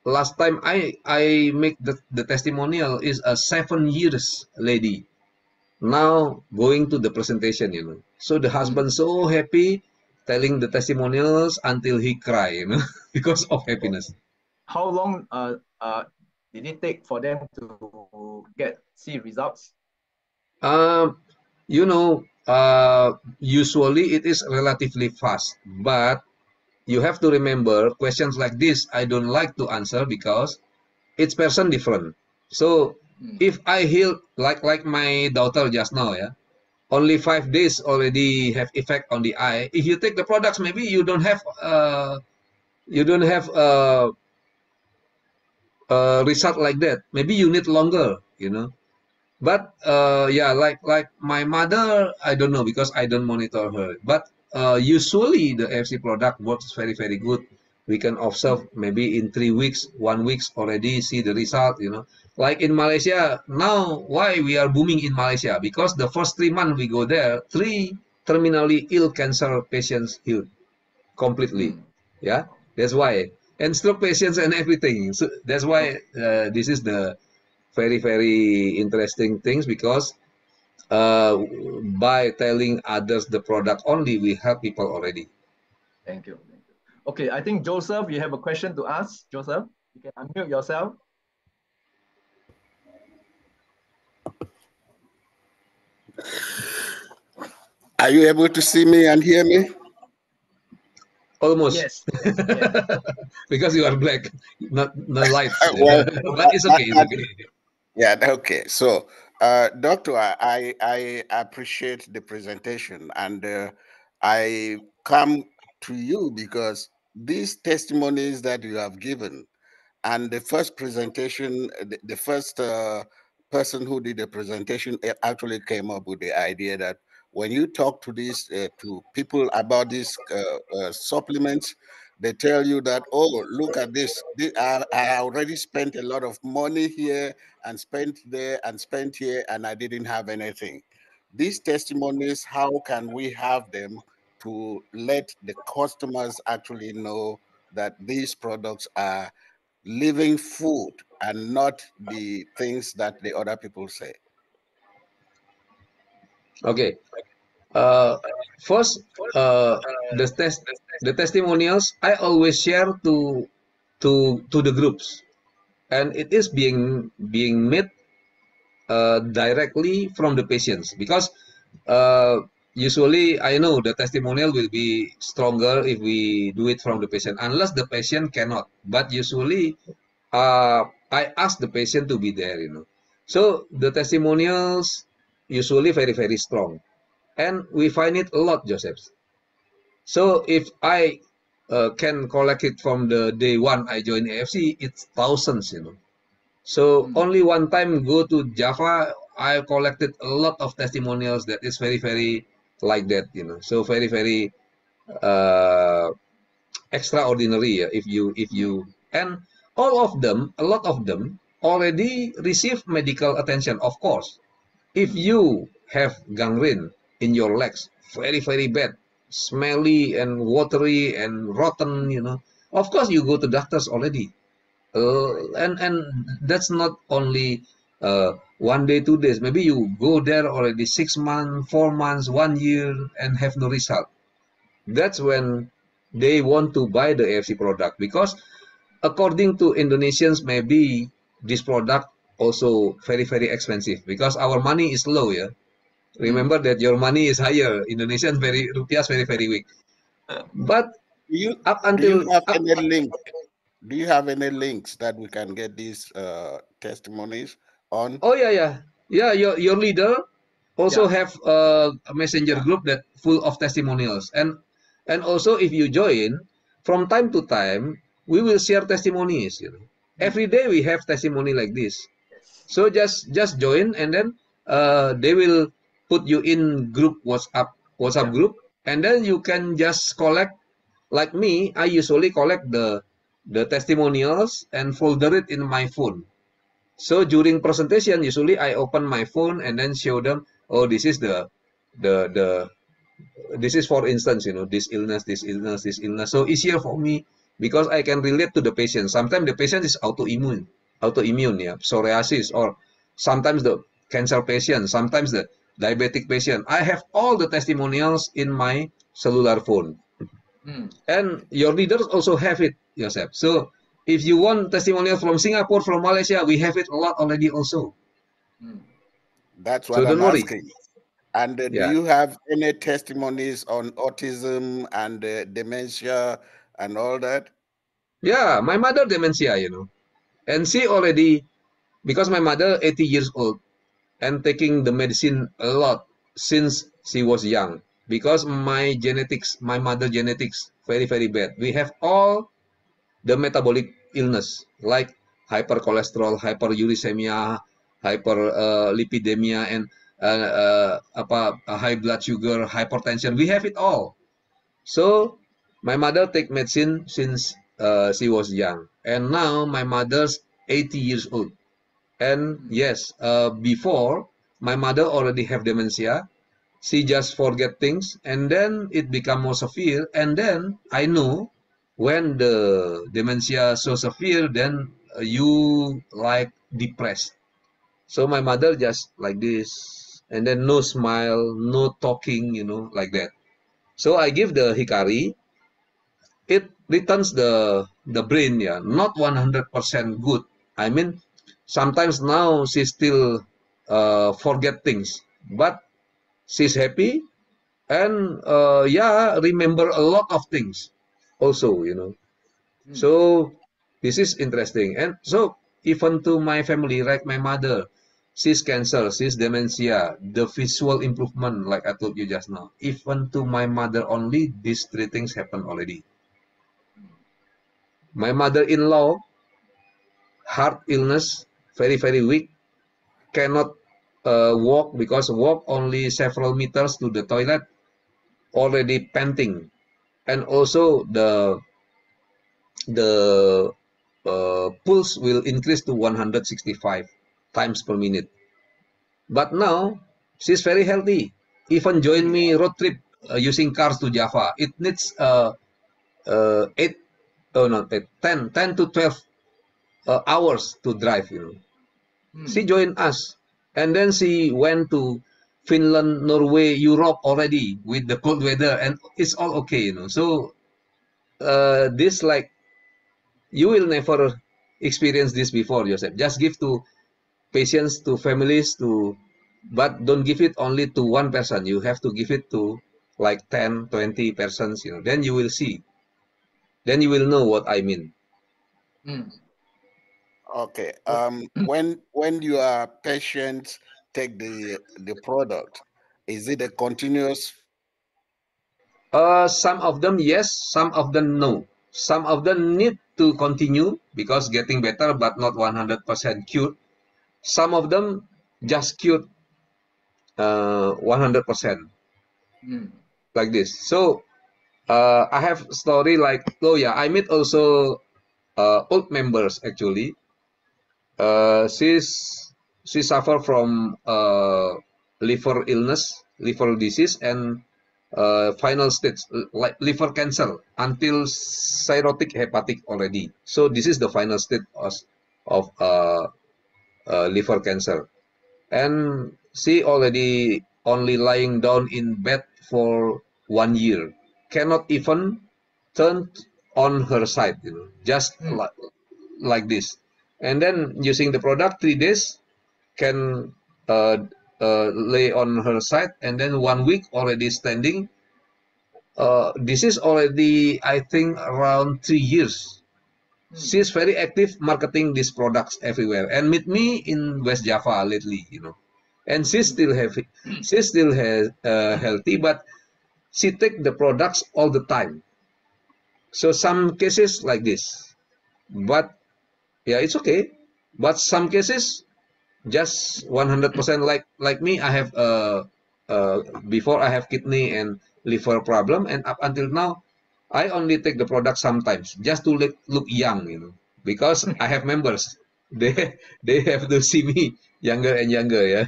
last time I make the testimonial is a 7 years lady. Now going to the presentation, you know. So the husband so happy telling the testimonials until he cry, you know, because of happiness. How long did it take for them to see results? You know, usually it is relatively fast, but you have to remember questions like this I don't like to answer because it's person different. So if I heal like my daughter just now, yeah, only 5 days already have effect on the eye. If you take the products, maybe you don't have result like that. Maybe you need longer, you know. But yeah, like my mother, I don't know because I don't monitor her. But usually the AFC product works very good. We can observe maybe in 3 weeks, 1 week already see the result. You know, like in Malaysia now. Why we are booming in Malaysia? Because the first 3 months we go there, 3 terminally ill cancer patients healed completely. Yeah, that's why. And stroke patients and everything. So that's why this is the very interesting things because uh, by telling others the product only, we help people already. Thank you. Okay, I think Joseph, you have a question to ask. Joseph, you can unmute yourself. Are you able to see me and hear me? Almost. Yes. Yes. Because you are black, not light. Well, but it's okay. It's okay. Yeah. Okay. So, Doctor, I appreciate the presentation, and I come to you because these testimonies that you have given, and the first presentation, the first person who did the presentation actually came up with the idea that when you talk to these to people about these supplements, they tell you that, oh, look at this. I already spent a lot of money here and spent there and spent here, and I didn't have anything. These testimonies, how can we have them to let the customers actually know that these products are living food and not the things that the other people say? Okay. First, the testimonials I always share to the groups, and it is being made directly from the patients because usually I know the testimonial will be stronger if we do it from the patient unless the patient cannot, but usually I ask the patient to be there, you know. So the testimonials usually very strong, and we find it a lot, Joseph. So if I can collect it from the day one I join AFC, it's thousands, you know. So only one time go to Java, I collected a lot of testimonials that is very like that, you know. So very uh, extraordinary, if you and all of them, a lot of them already receive medical attention. Of course, if you have gangrene in your legs, very bad, smelly and watery and rotten, you know. Of course, you go to doctors already. And that's not only 1 day, 2 days. Maybe you go there already 6 months, 4 months, 1 year, and have no result. That's when they want to buy the AFC product because according to Indonesians, maybe this product also very expensive because our money is low. Yeah, remember that your money is higher. Indonesian rupiah is very weak. But up until do you have any link? Do you have any links that we can get these testimonies on? Oh yeah. Your leader also have a messenger group that full of testimonials, and also if you join from time to time, we will share testimonies. You know, every day we have testimony like this. So just join, and then they will put you in group WhatsApp group, and then you can just collect. Like me, I usually collect the testimonials and folder it in my phone. So during presentation, usually I open my phone and then show them, oh, this is the this is, for instance, this illness, this illness, this illness. So easier for me because I can relate to the patient. Sometimes the patient is autoimmune, yeah, psoriasis, or sometimes the cancer patient, sometimes the diabetic patient. I have all the testimonials in my cellular phone. And your leaders also have it, Joseph. So if you want testimonials from Singapore, from Malaysia, we have it a lot already also. That's what I'm asking. And do you have any testimonies on autism and dementia and all that? Yeah, my mother dementia, and she already, because my mother 80 years old and taking the medicine a lot since she was young, because my mother genetics very, very bad. We have all the metabolic illness like hypercholesterol, hyperuricemia, hyperlipidemia, and high blood sugar, hypertension. We have it all. So my mother take medicine since she was young, and now my mother's 80 years old. And yes, before my mother already have dementia. She just forget things, and then it become more severe. And then I know when the dementia so severe, then you like depressed. So my mother just like this, and then no smile, no talking, like that. So I give the Hikari. It returns the brain, yeah, not 100% good. I mean, sometimes now she still forget things, but she's happy and remember a lot of things also, So this is interesting. And so even to my family, like my mother, she's cancer, she's dementia, the visual improvement, like I told you just now. Even to my mother only, these three things happen already. My mother-in-law, heart illness, very, very weak, cannot walk because walk only several meters to the toilet, already panting. And also the pulse will increase to 165 times per minute. But now she's very healthy. Even join me road trip using cars to Java. It needs 10 to 12 hours to drive. She joined us, and then she went to Finland, Norway, Europe already with the cold weather, and it's all okay. So this, like, you will never experience this before, Joseph. Just give to patients, to families, but don't give it only to one person. You have to give it to like 10, 20 persons, Then you will see. Then you will know what I mean. Okay. When your patients take the product, is it a continuous? Some of them yes, some of them no. Some of them need to continue because getting better, but not 100% cured. Some of them just cured 100%. Like this. So I have story like, oh yeah, I meet also old members actually. She suffer from liver illness, liver disease, and final stage like liver cancer until cirrhotic hepatic already. So this is the final stage of liver cancer, and she already only lying down in bed for 1 year, cannot even turn on her side, just like this. And then using the product 3 days can lay on her side, and then 1 week already standing. This is already, I think, around 3 years. She's very active marketing these products everywhere, and meet me in West Java lately, And she's still healthy. She's still healthy, but she take the products all the time. So some cases like this, but yeah, it's okay. But some cases just 100% like me. I have before I have kidney and liver problem, and up until now I only take the product sometimes just to look young, because I have members. They have to see me younger and younger, yeah.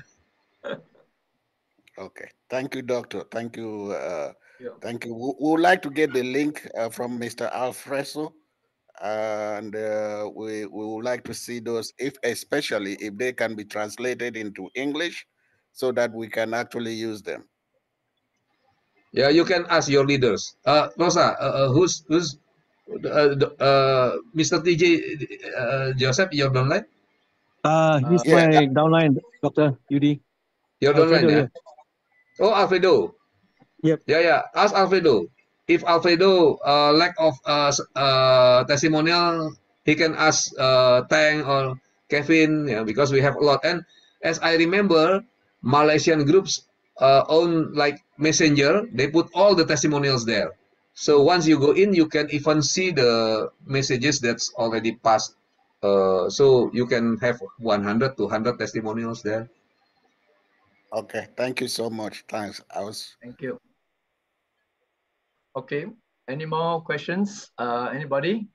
Okay. Thank you, doctor. Thank you. Yeah. Thank you. We would like to get the link from Mr. Alfredo, and we would like to see those, especially if they can be translated into English, so that we can actually use them. Yeah, you can ask your leaders. Rosa, who's Mr. TJ Joseph, your downline? He's Yeah. my downline, Dr. Yudi. Your downline, Alfredo, yeah? yeah. Oh, Alfredo. Yep. Yeah. Ask Alfredo. If Alfredo lack of testimonial, he can ask Tang or Kevin, yeah, because we have a lot. And as I remember, Malaysian groups own like Messenger. They put all the testimonials there. So once you go in, you can even see the messages that's already passed. So you can have 100, 200 testimonials there. Okay. Thank you so much. Thanks. Thank you. Okay. Any more questions? Anybody?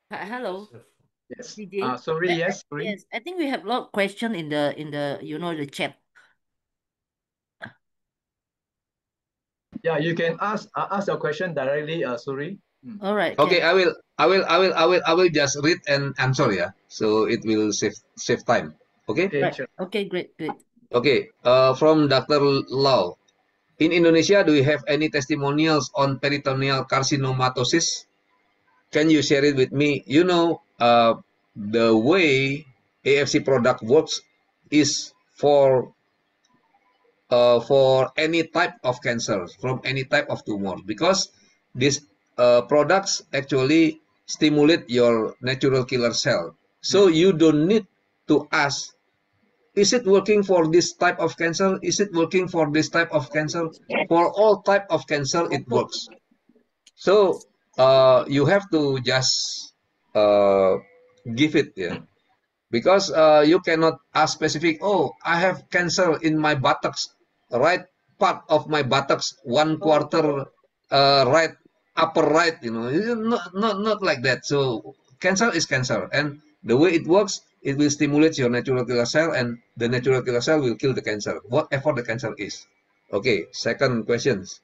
Hello. Yes. DJ. Sorry. Yes. Sorry. Yes, I think we have a lot of question in the the chat. Yeah, you can ask your question directly, Suri. All right. Okay, can. I will just read and answer, yeah. So it will save time. Okay. Okay, Right. sure. Okay, great. Okay. From Dr. Lau. In Indonesia, do you have any testimonials on peritoneal carcinomatosis? Can you share it with me? The way AFC product works is for any type of cancer, from any type of tumor, because these products actually stimulate your natural killer cell. So you don't need to ask, is it working for this type of cancer? Is it working for this type of cancer? For all type of cancer, it works. So you have to just give it, yeah. Because you cannot ask specific, oh, I have cancer in my buttocks, right part of my buttocks, 1/4 right, upper right, not like that. So cancer is cancer, and the way it works, it will stimulate your natural killer cell, and the natural killer cell will kill the cancer, whatever the cancer is. Okay, second questions.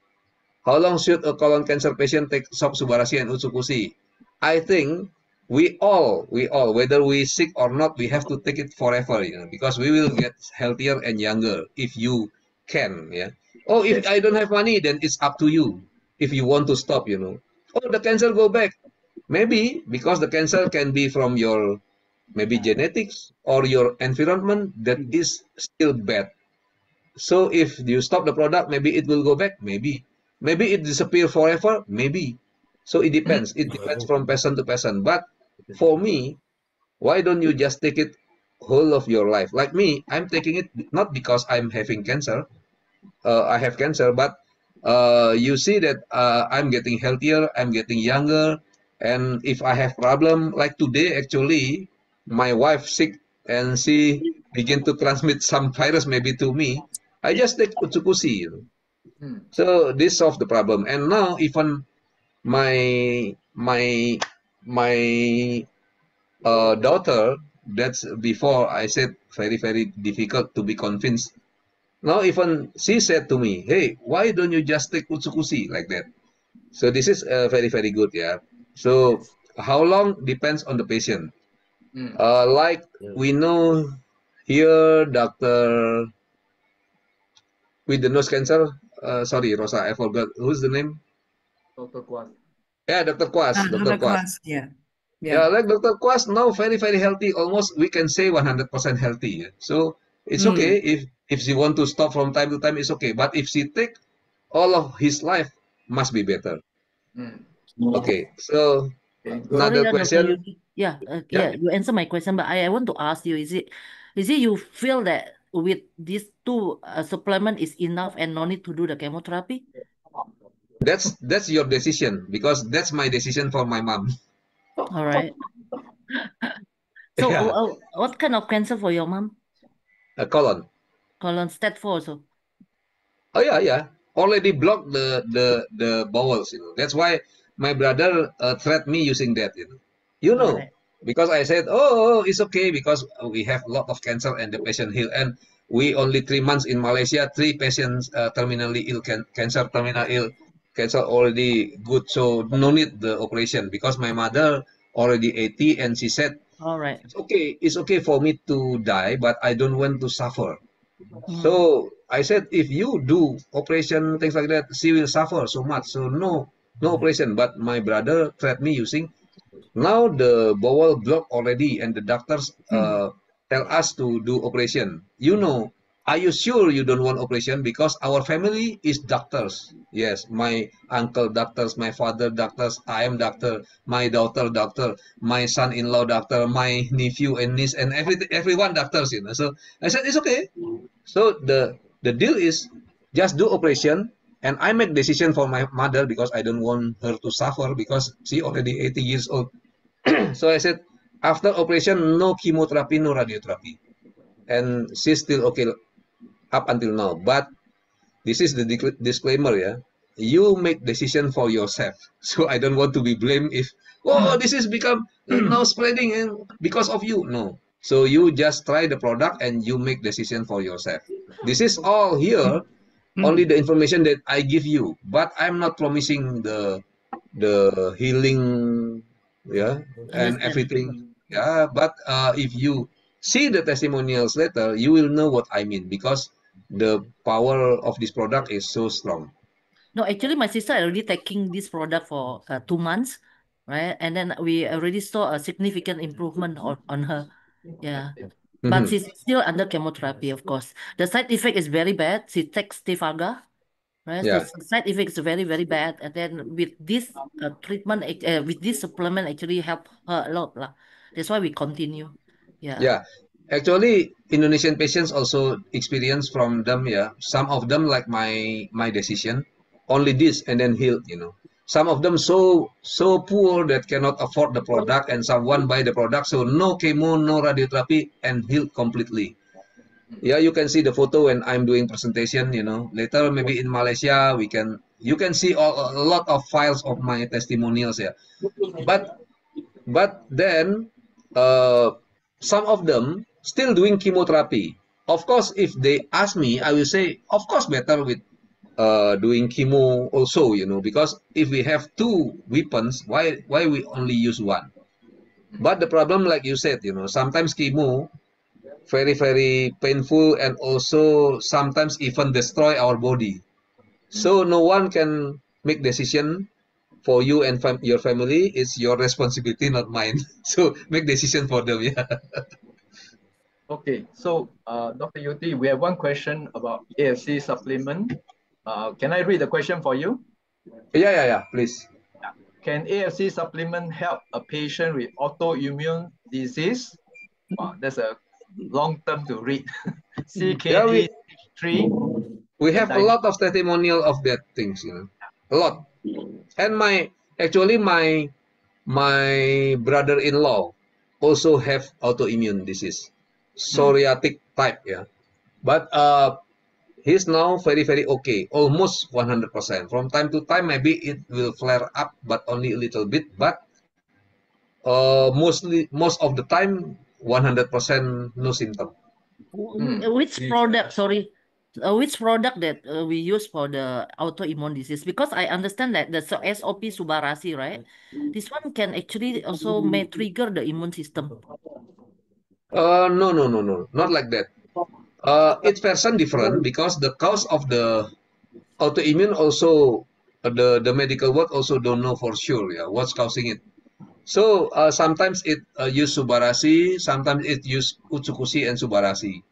How long should a colon cancer patient take Subsubarasi and Utsukushi? I think we all, whether we sick or not, we have to take it forever, because we will get healthier and younger if you can, yeah. Oh, if I don't have money, then it's up to you. If you want to stop, Oh, the cancer go back. Maybe because the cancer can be from your maybe genetics or your environment that is still bad. So if you stop the product, maybe it will go back. Maybe it disappear forever. Maybe. So it depends. It depends from person to person. But for me, why don't you just take it whole of your life? Like me, I'm taking it not because I'm having cancer. I have cancer, but you see that I'm getting healthier. I'm getting younger. And if I have problem, like today, actually, my wife sick and she begin to transmit some virus maybe to me. I just take Utsukushi. So this solved the problem. And now even my my my daughter, that's before I said very, very difficult to be convinced. Now even she said to me, hey, why don't you just take Utsukushi like that? So this is very, very good, yeah. So how long depends on the patient. Like we know here, Dr. with the nose cancer, sorry, Rosa, I forgot. Who's the name? Dr. Kwas. Yeah, Dr. Kwas. Dr. Kwas. Yeah. Yeah, like Dr. Kwas, now very, very healthy. Almost we can say 100% healthy. Yeah? So it's okay if she want to stop from time to time, it's okay. But if she take all of his life, must be better. Okay, so another Sorry, question. Dr. Yuki. Yeah, you answer my question, but I want to ask you, is it you feel that with these two supplement is enough and no need to do the chemotherapy? That's your decision, because that's my decision for my mom. All right. So what kind of cancer for your mom? A colon. Colon stage 4 also. Oh yeah. already blocked the bowels. That's why my brother threat me using that. Right. Because I said, oh, it's okay because we have a lot of cancer and the patient heal, and we only 3 months in Malaysia, 3 patients terminally ill, terminal ill, cancer already good, so no need the operation because my mother already 80 and she said All right. it's okay for me to die, but I don't want to suffer. Mm. So I said, if you do operation, things like that, she will suffer so much. So no operation. But my brother threatened me using, now the bowel block already and the doctors tell us to do operation. Are you sure you don't want operation? Because our family is doctors. Yes, my uncle doctors, my father doctors, I am doctor, my daughter doctor, my son-in-law doctor, my nephew and niece and everyone doctors. So I said it's okay. So the deal is just do operation, and I make decision for my mother because I don't want her to suffer because she already 80 years old. So I said, after operation, no chemotherapy, no radiotherapy. And she's still okay up until now. But this is the disclaimer, yeah. You make decision for yourself. So I don't want to be blamed if, this is become now spreading and because of you. No. So you just try the product and you make decision for yourself. This is all here, only the information that I give you. But I'm not promising the healing, yeah, and Understand. everything. Yeah, but if you see the testimonials later, you will know what I mean because the power of this product is so strong. No, actually, my sister already taking this product for 2 months, right? And then we already saw a significant improvement on her. Yeah. But Mhm. she's still under chemotherapy, of course. The side effect is very bad. She takes Stefaga, right? Yeah, The side effect is very, very bad. And then with this treatment, with this supplement, actually help her a lot lah. That's why we continue. Yeah. yeah. Actually, Indonesian patients also experience from them. Yeah, some of them like my decision, only this and then healed. Some of them so poor that cannot afford the product, and someone buy the product, so no chemo, no radiotherapy, and healed completely. Yeah, you can see the photo when I'm doing presentation. Later maybe in Malaysia you can see a lot of files of my testimonials. Yeah, but then uh, some of them still doing chemotherapy. Of course, if they ask me, I will say, of course, better with doing chemo also, because if we have two weapons, why we only use one? But the problem, like you said, sometimes chemo very, very painful and also sometimes even destroy our body. So no one can make decision for you and your family. It's your responsibility, not mine. So make decision for them. Yeah. Okay, so Dr. Yuti, we have one question about AFC supplement. Can I read the question for you? Yeah. Please. Can AFC supplement help a patient with autoimmune disease? Wow, that's a long term to read. CKD3. We have a lot of testimonial of that things, a lot. And actually my brother-in-law also have autoimmune disease, psoriatic type, yeah. But he's now very, very okay, almost 100%. From time to time, maybe it will flare up, but only a little bit. But most of the time, 100% no symptom. Which product, sorry, which product that we use for the autoimmune disease? Because I understand that the SOP Subarasi, right? This one can actually also may trigger the immune system. No, not like that. It's version different because the cause of the autoimmune also the medical world also don't know for sure, yeah, what's causing it. So sometimes it use Subarasi, sometimes it use Utsukushi and Subarasi.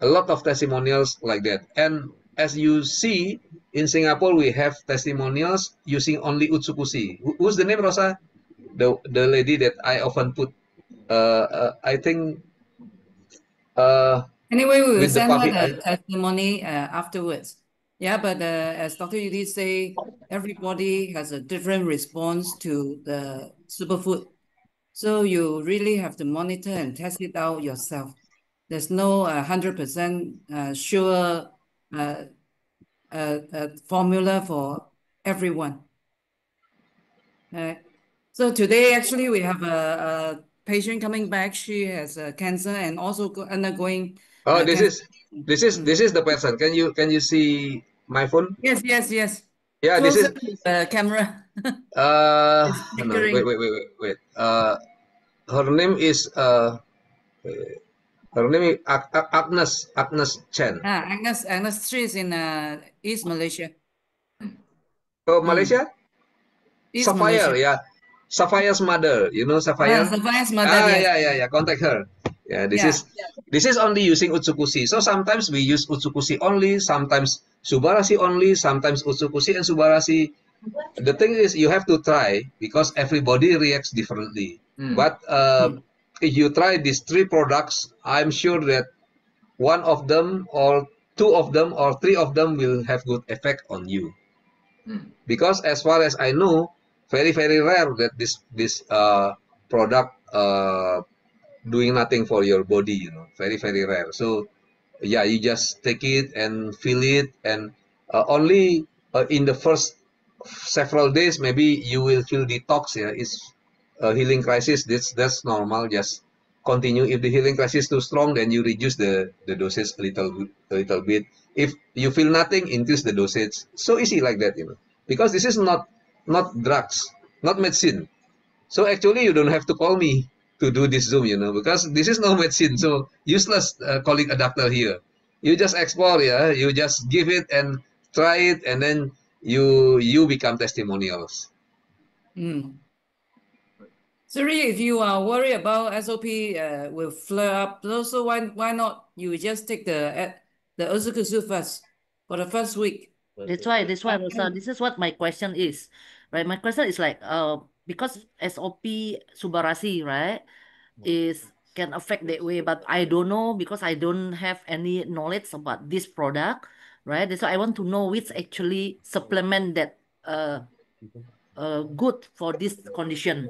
A lot of testimonials like that. And as you see in Singapore, we have testimonials using only Utsukushi. Who's the name, Rosa? The lady that I often put. I think. Anyway, we will with the send her puppy. the testimony afterwards. Yeah, but as Dr. Yudi say, everybody has a different response to the superfood. So you really have to monitor and test it out yourself. There's no 100% sure formula for everyone. So today, actually, we have a patient coming back. She has cancer and also undergoing. Oh, cancer. this is the person. Can you see my phone? Yes. Yeah, Closer this is to the camera. no, wait. Her name is Agnes Chen. Agnes, she is in East Malaysia. Oh, Malaysia? East Sapphire, Malaysia. yeah. Sapphire's mother, you know Sapphire? Sapphire's mother, yes. Yeah. Contact her. Yeah, this is only using Utsukushi. So sometimes we use Utsukushi only, sometimes Subarashi only, sometimes Utsukushi and Subarashi. The thing is, you have to try because everybody reacts differently. But if you try these 3 products, I'm sure that one of them or 2 of them or 3 of them will have good effect on you. Because as far as I know, very rare that this product doing nothing for your body, you know, very rare. So yeah, you just take it and feel it, and only in the first several days maybe you will feel detox. Yeah, it's a healing crisis. That's normal. Just continue. If the healing crisis is too strong, then you reduce the dosage a little bit. If you feel nothing, increase the dosage. So easy like that, you know. Because this is not drugs, not medicine. So actually, you don't have to call me to do this Zoom, you know, because this is no medicine. So useless calling a doctor here. You just explore, yeah. You just give it and try it, and then you become testimonials. So really, if you are worried about SOP will flare up, also why not you just take the Usukusu first for the first week? That's why, Rosa, this is what my question is, right? My question is like, because SOP Subarashi, right, can affect that way, but I don't know because I don't have any knowledge about this product, right? So I want to know which actually supplement that good for this condition.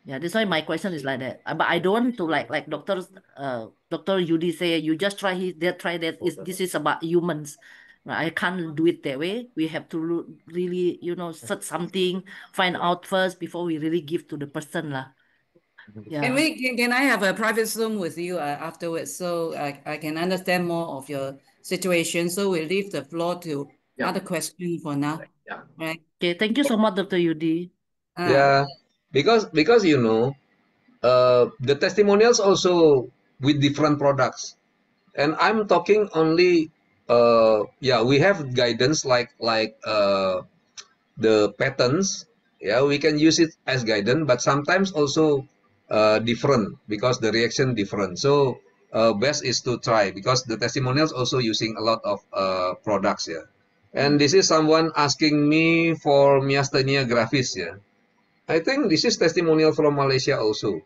Yeah, that's why my question is like that. But I don't want to like Dr. Yudi say, you just try that. This is about humans. Right? I can't do it that way. We have to really, search something, find out first before we really give to the person lah. Yeah. Can I have a private Zoom with you afterwards so I can understand more of your situation? So we leave the floor to other questions for now. Right. Okay. Thank you so much, Dr. Yudi. Yeah, because you know, the testimonials also with different products, and I'm talking only we have guidance like the patterns. Yeah, we can use it as guidance, but sometimes also different because the reaction different. So best is to try because the testimonials also using a lot of products. Yeah, and this is someone asking me for myasthenia gravis. Yeah, I think this is testimonial from Malaysia also.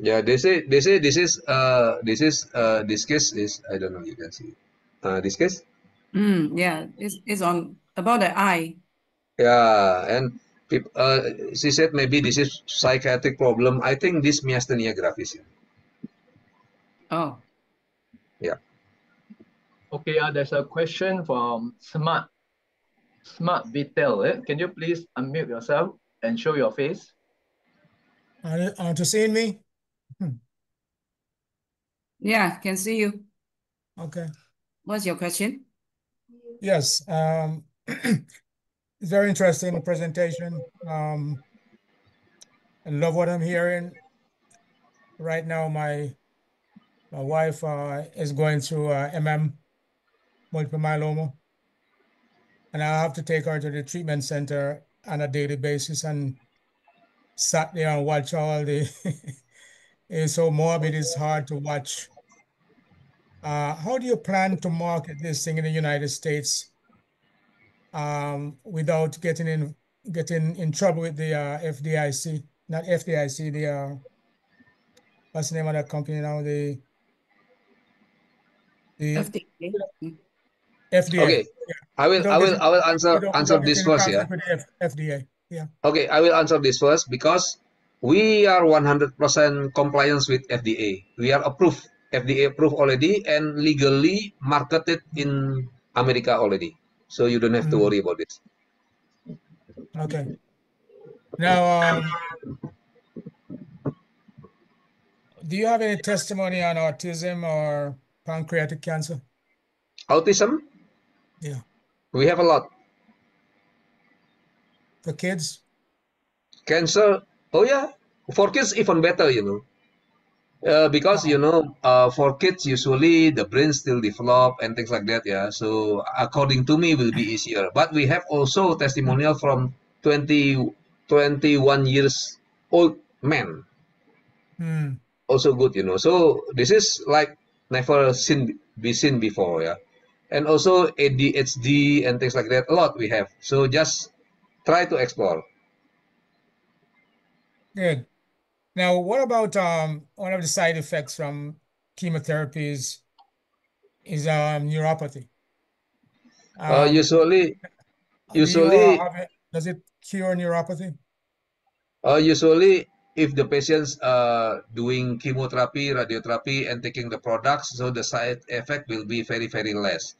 Yeah, they say this is this case is, I don't know, you can see this case. Yeah, it's on about the eye. Yeah, and she said maybe this is psychiatric problem. I think this myasthenia gravis. Oh. Yeah. Okay, there's a question from Smart Vitel. Can you please unmute yourself and show your face? To see me? Yeah, can see you. Okay. What's your question? Yes. It's very interesting presentation. I love what I'm hearing. Right now, my wife is going through multiple myeloma, and I have to take her to the treatment center on a daily basis and sat there and watch all the. It's so morbid, it's hard to watch. How do you plan to market this thing in the United States without getting in trouble with the FDIC? Not FDIC, the what's the name of that company now? The FDA. FDA. Okay, Yeah. I will answer You don't get this in first. Yeah. conflict with the FDA. Yeah. Okay, I will answer this first because we are 100% compliance with FDA. We are approved, FDA approved already and legally marketed in America already. So you don't have to worry about this. Okay. Now, do you have any testimony on autism or pancreatic cancer? Autism? Yeah. We have a lot. For kids? Cancer? Oh yeah. For kids even better, you know. Because for kids usually the brain still develop and things like that, yeah. So according to me, will be easier. But we have also testimonial from 21 years old men, also good, you know. So this is like never be seen before, yeah. And also ADHD and things like that, a lot we have. So just try to explore. Good. Now, what about one of the side effects from chemotherapies is neuropathy. Usually, does it cure neuropathy? Usually, if the patients are doing chemotherapy, radiotherapy, and taking the products, so the side effect will be very, very less.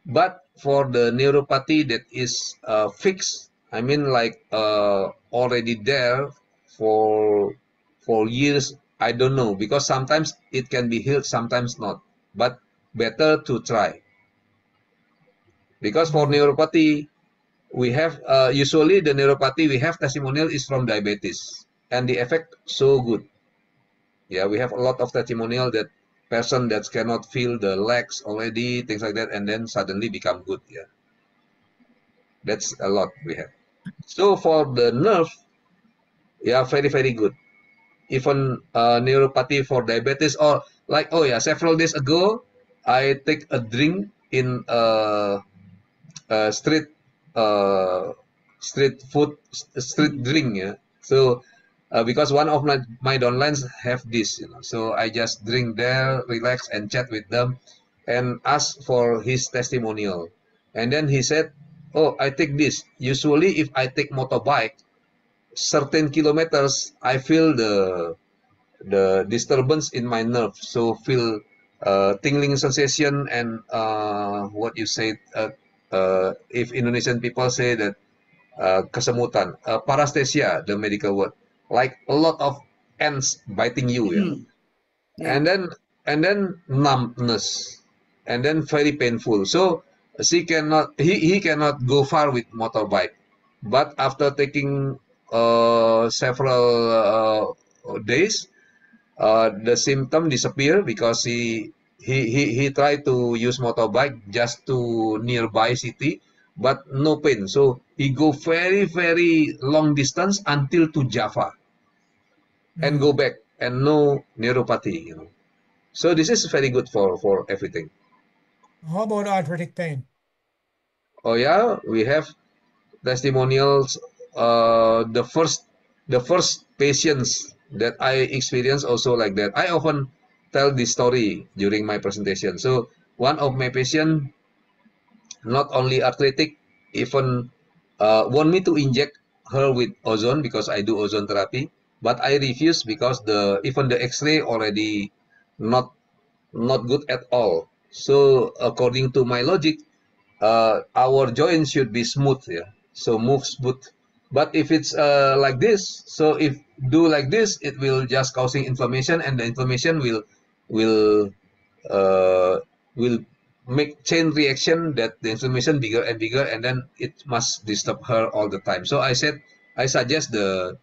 But for the neuropathy that is fixed, I mean like already there for years, I don't know, because sometimes it can be healed, sometimes not. But better to try. Because for neuropathy, we have usually the neuropathy we have testimonial is from diabetes, and the effect so good. Yeah, we have a lot of testimonial that person that cannot feel the legs already, things like that, and then suddenly become good. Yeah, that's a lot we have. So for the nerve, yeah, very, very good. Even neuropathy for diabetes, or like, oh yeah, several days ago I take a drink in street street drink, yeah. So because one of my downlines have this, you know, so I just drink there, relax and chat with them and ask for his testimonial. And then he said, oh, I take this usually if I take motorbike certain kilometers, I feel the disturbance in my nerve, so feel tingling sensation and what you say, if Indonesian people say that kesemutan, paresthesia, the medical word, like a lot of ants biting you, yeah. Yeah. And then numbness, and then very painful. So he cannot go far with motorbike, but after taking several days, the symptom disappear because he tried to use motorbike just to nearby city, but no pain. So he go very, very long distance until to Java and go back and no neuropathy, you know. So this is very good for everything. How about arthritic pain? Oh yeah, we have testimonials. The first patients that I experienced also like that. I often tell this story during my presentation. So one of my patient, not only arthritic, even want me to inject her with ozone because I do ozone therapy, but I refuse because even the X-ray already not good at all. So according to my logic, our joint should be smooth, yeah. So move smooth. But if it's like this, so if do like this, it will just causing inflammation, and the inflammation will uh, will make chain reaction that the inflammation bigger and bigger, and then it must disturb her all the time. So I said I suggest the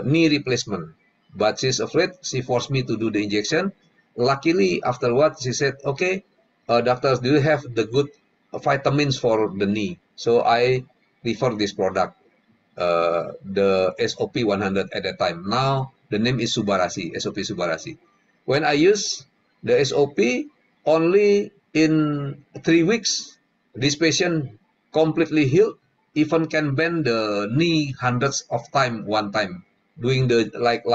knee replacement, but she's afraid. She forced me to do the injection. Luckily, afterward, she said, okay, doctors, do you have the good vitamins for the knee? So I refer this product, the SOP 100 at that time. Now the name is Subarasi, SOP Subarasi. When I use the SOP, only in 3 weeks, this patient completely healed, even can bend the knee hundreds of time one time, doing the like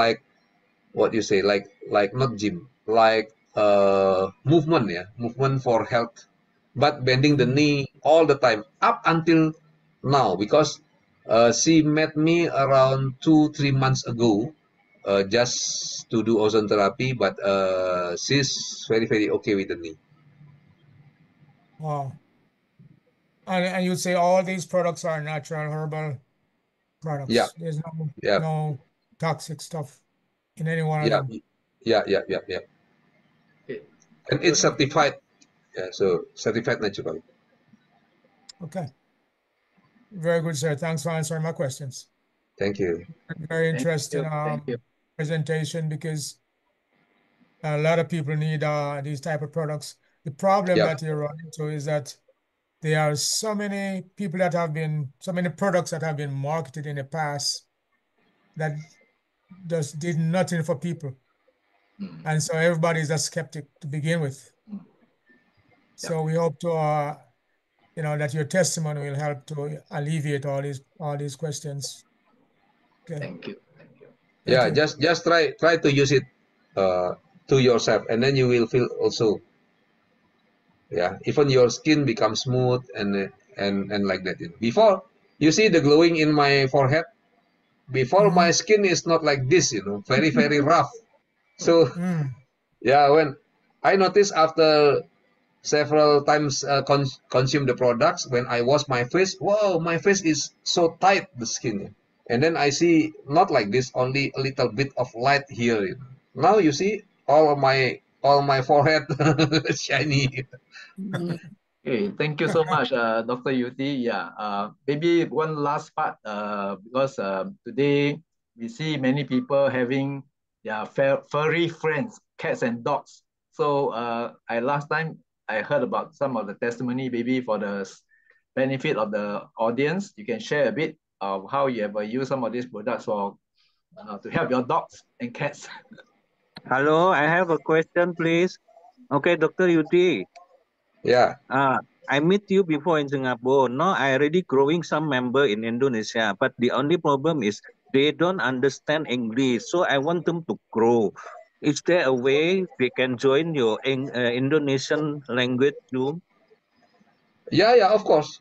what you say, like not gym, like movement, yeah, movement for health, but bending the knee all the time up until now, because she met me around 2-3 months ago, just to do ozone therapy, but she's very okay with the knee. Wow. And you'd say all these products are natural herbal products. Yeah. There's Yeah. no toxic stuff in any one of Yeah, them. yeah. Okay. And it's certified. Yeah, so certified natural. Okay. Very good, sir. Thanks for answering my questions. Thank you. Very Thank interesting you. Thank you. presentation, because a lot of people need these type of products. The problem Yeah. that you run into is that there are so many people that have been, so many products that have been marketed in the past that just did nothing for people. And so everybody is a skeptic to begin with. So we hope to, that your testimony will help to alleviate all these questions. Okay. Thank you. Yeah, you. just try to use it to yourself, and then you will feel also. Yeah, even your skin becomes smooth and like that. Before, you see the glowing in my forehead. Before, my skin is not like this, very rough. So yeah, when I noticed after several times consume the products, when I wash my face, wow, my face is so tight, the skin. And then I see not like this, only a little bit of light here. Now you see all my forehead shiny. Okay, thank you so much, Dr. Yuti. Yeah, maybe one last part, because today we see many people having their furry friends, cats and dogs. So last time I heard about some of the testimony, maybe for the benefit of the audience, you can share a bit of how you ever use some of these products for to help your dogs and cats. Hello, I have a question, please. Okay, Dr. Yuti. Yeah. I met you before in Singapore. Now I already growing some member in Indonesia, but the only problem is they don't understand English. So I want them to grow. Is there a way they can join your Indonesian language too? Yeah, of course.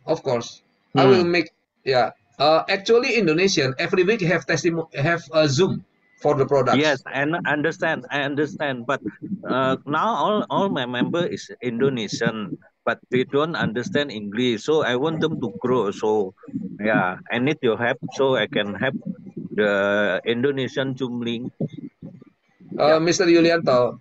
I will make, yeah. Actually, Indonesian every week have a Zoom for the products. Yes, I understand. But now all my member is Indonesian, but they don't understand English. So I want them to grow. So yeah, I need your help so I can help the Indonesian Zoom link. Mr. Yulianto,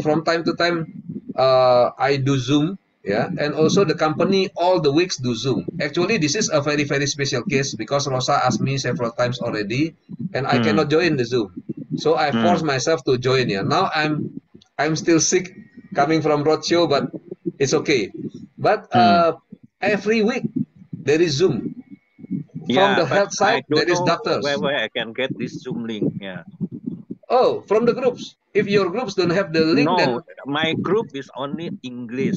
from time to time, I do Zoom, yeah, and also the company all the weeks do Zoom. Actually, this is a very special case because Rosa asked me several times already, and I cannot join the Zoom, so I force myself to join. Yeah, now I'm still sick, coming from roadshow, but it's okay. But every week there is Zoom. From the health side, there is doctors. Where I can get this Zoom link? Yeah. Oh, from the groups. If your groups don't have the link, no, then my group is only English.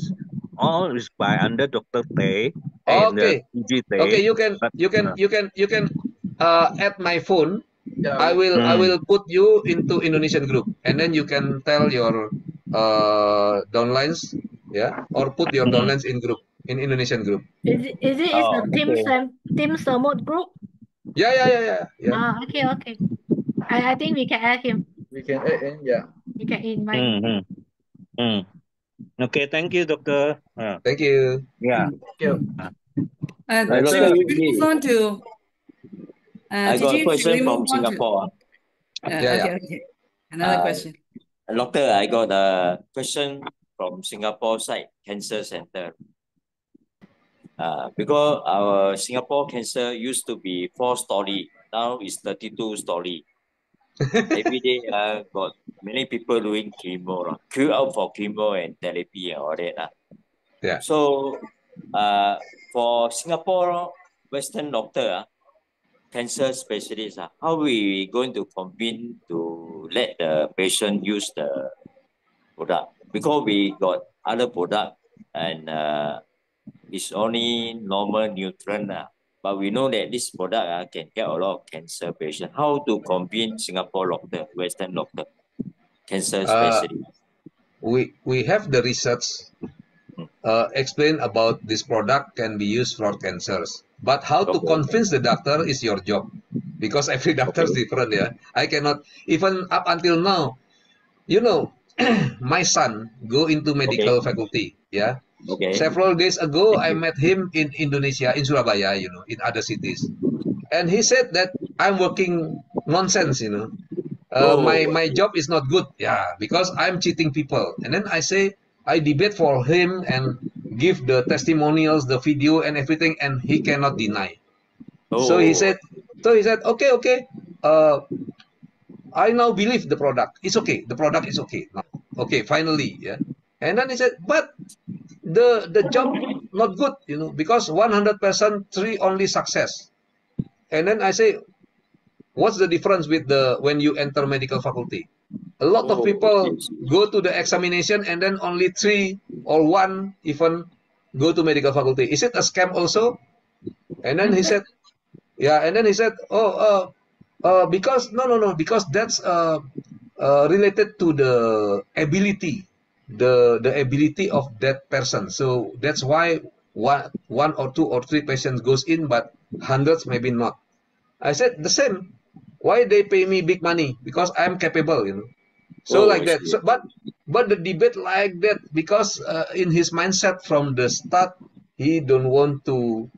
All is by under Dr. Tay. Okay. Okay, you can add my phone. Yeah. I will put you into Indonesian group, and then you can tell your downlines, yeah, or put your downlines in Indonesian group. Is it a team Samot group? Yeah. Okay. I think we can add him. We can add in, yeah. We can invite. Okay, thank you, doctor. Thank you. Yeah. Thank you. So we move on to. I got a question from Singapore. Okay. Another question. Doctor, I got a question from Singapore side cancer center. Because our Singapore cancer used to be 4-story, now it's 32-story. Every day, got many people doing chemo, queue out for chemo and therapy and all that. Yeah. So, for Singapore Western doctor, cancer specialist, how we going to convince to let the patient use the product? Because we got other product and it's only normal nutrient. But we know that this product can help a lot of cancer patients. How to convince Singapore doctor, Western doctor, cancer specialist? We have the research explain about this product can be used for cancers. But how to convince the doctor is your job, because every doctor is different. Yeah, I cannot, even up until now, you know, my son go into medical faculty. Yeah. Several days ago, I met him in Indonesia, in Surabaya, you know, in other cities. And he said that I'm working nonsense, you know. My job is not good. Yeah, because I'm cheating people. And then I say, I debate for him and give the testimonials, the video and everything, and he cannot deny. So he said, okay, I now believe the product. It's okay. The product is okay now. Okay, finally, yeah. And then he said, but the job not good, you know, because 100% three only success. And then I say, what's the difference with the when you enter medical faculty? A lot of people go to the examination and then only 3 or 1 even go to medical faculty. Is it a scam also? And then he said, yeah. And then he said, because no, because that's related to the ability, the ability of that person. So that's why one or 2 or 3 patients goes in, but hundreds maybe not. I said the same. Why they pay me big money? Because I'm capable, you know. So like that. So, but the debate like that, because in his mindset from the start, he don't want to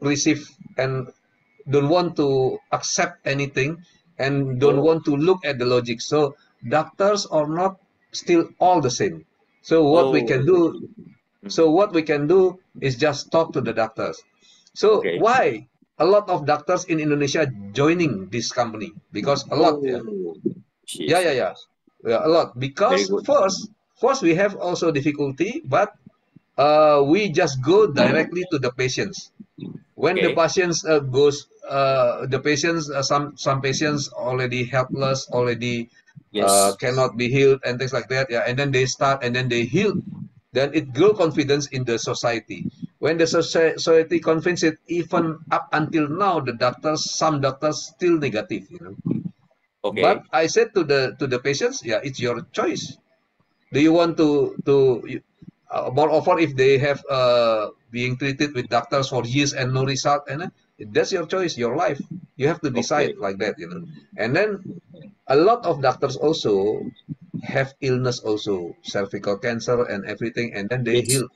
receive and don't want to accept anything and don't want to look at the logic. So doctors are not still all the same. So what we can do, is just talk to the doctors. So why a lot of doctors in Indonesia joining this company? Because a lot, yeah, a lot. Because first we have also difficulty, but we just go directly to the patients. When the patients some patients already helpless, already cannot be healed and things like that. Yeah, and then they start and then they heal. Then it grow confidence in the society. When the society convince it, even up until now, some doctors still negative, you know. But I said to the patients, yeah, it's your choice. Do you want to moreover, if they have being treated with doctors for years and no result, and that's your choice, your life. You have to decide like that, you know. And then a lot of doctors also have illness also, cervical cancer and everything, and then they heal.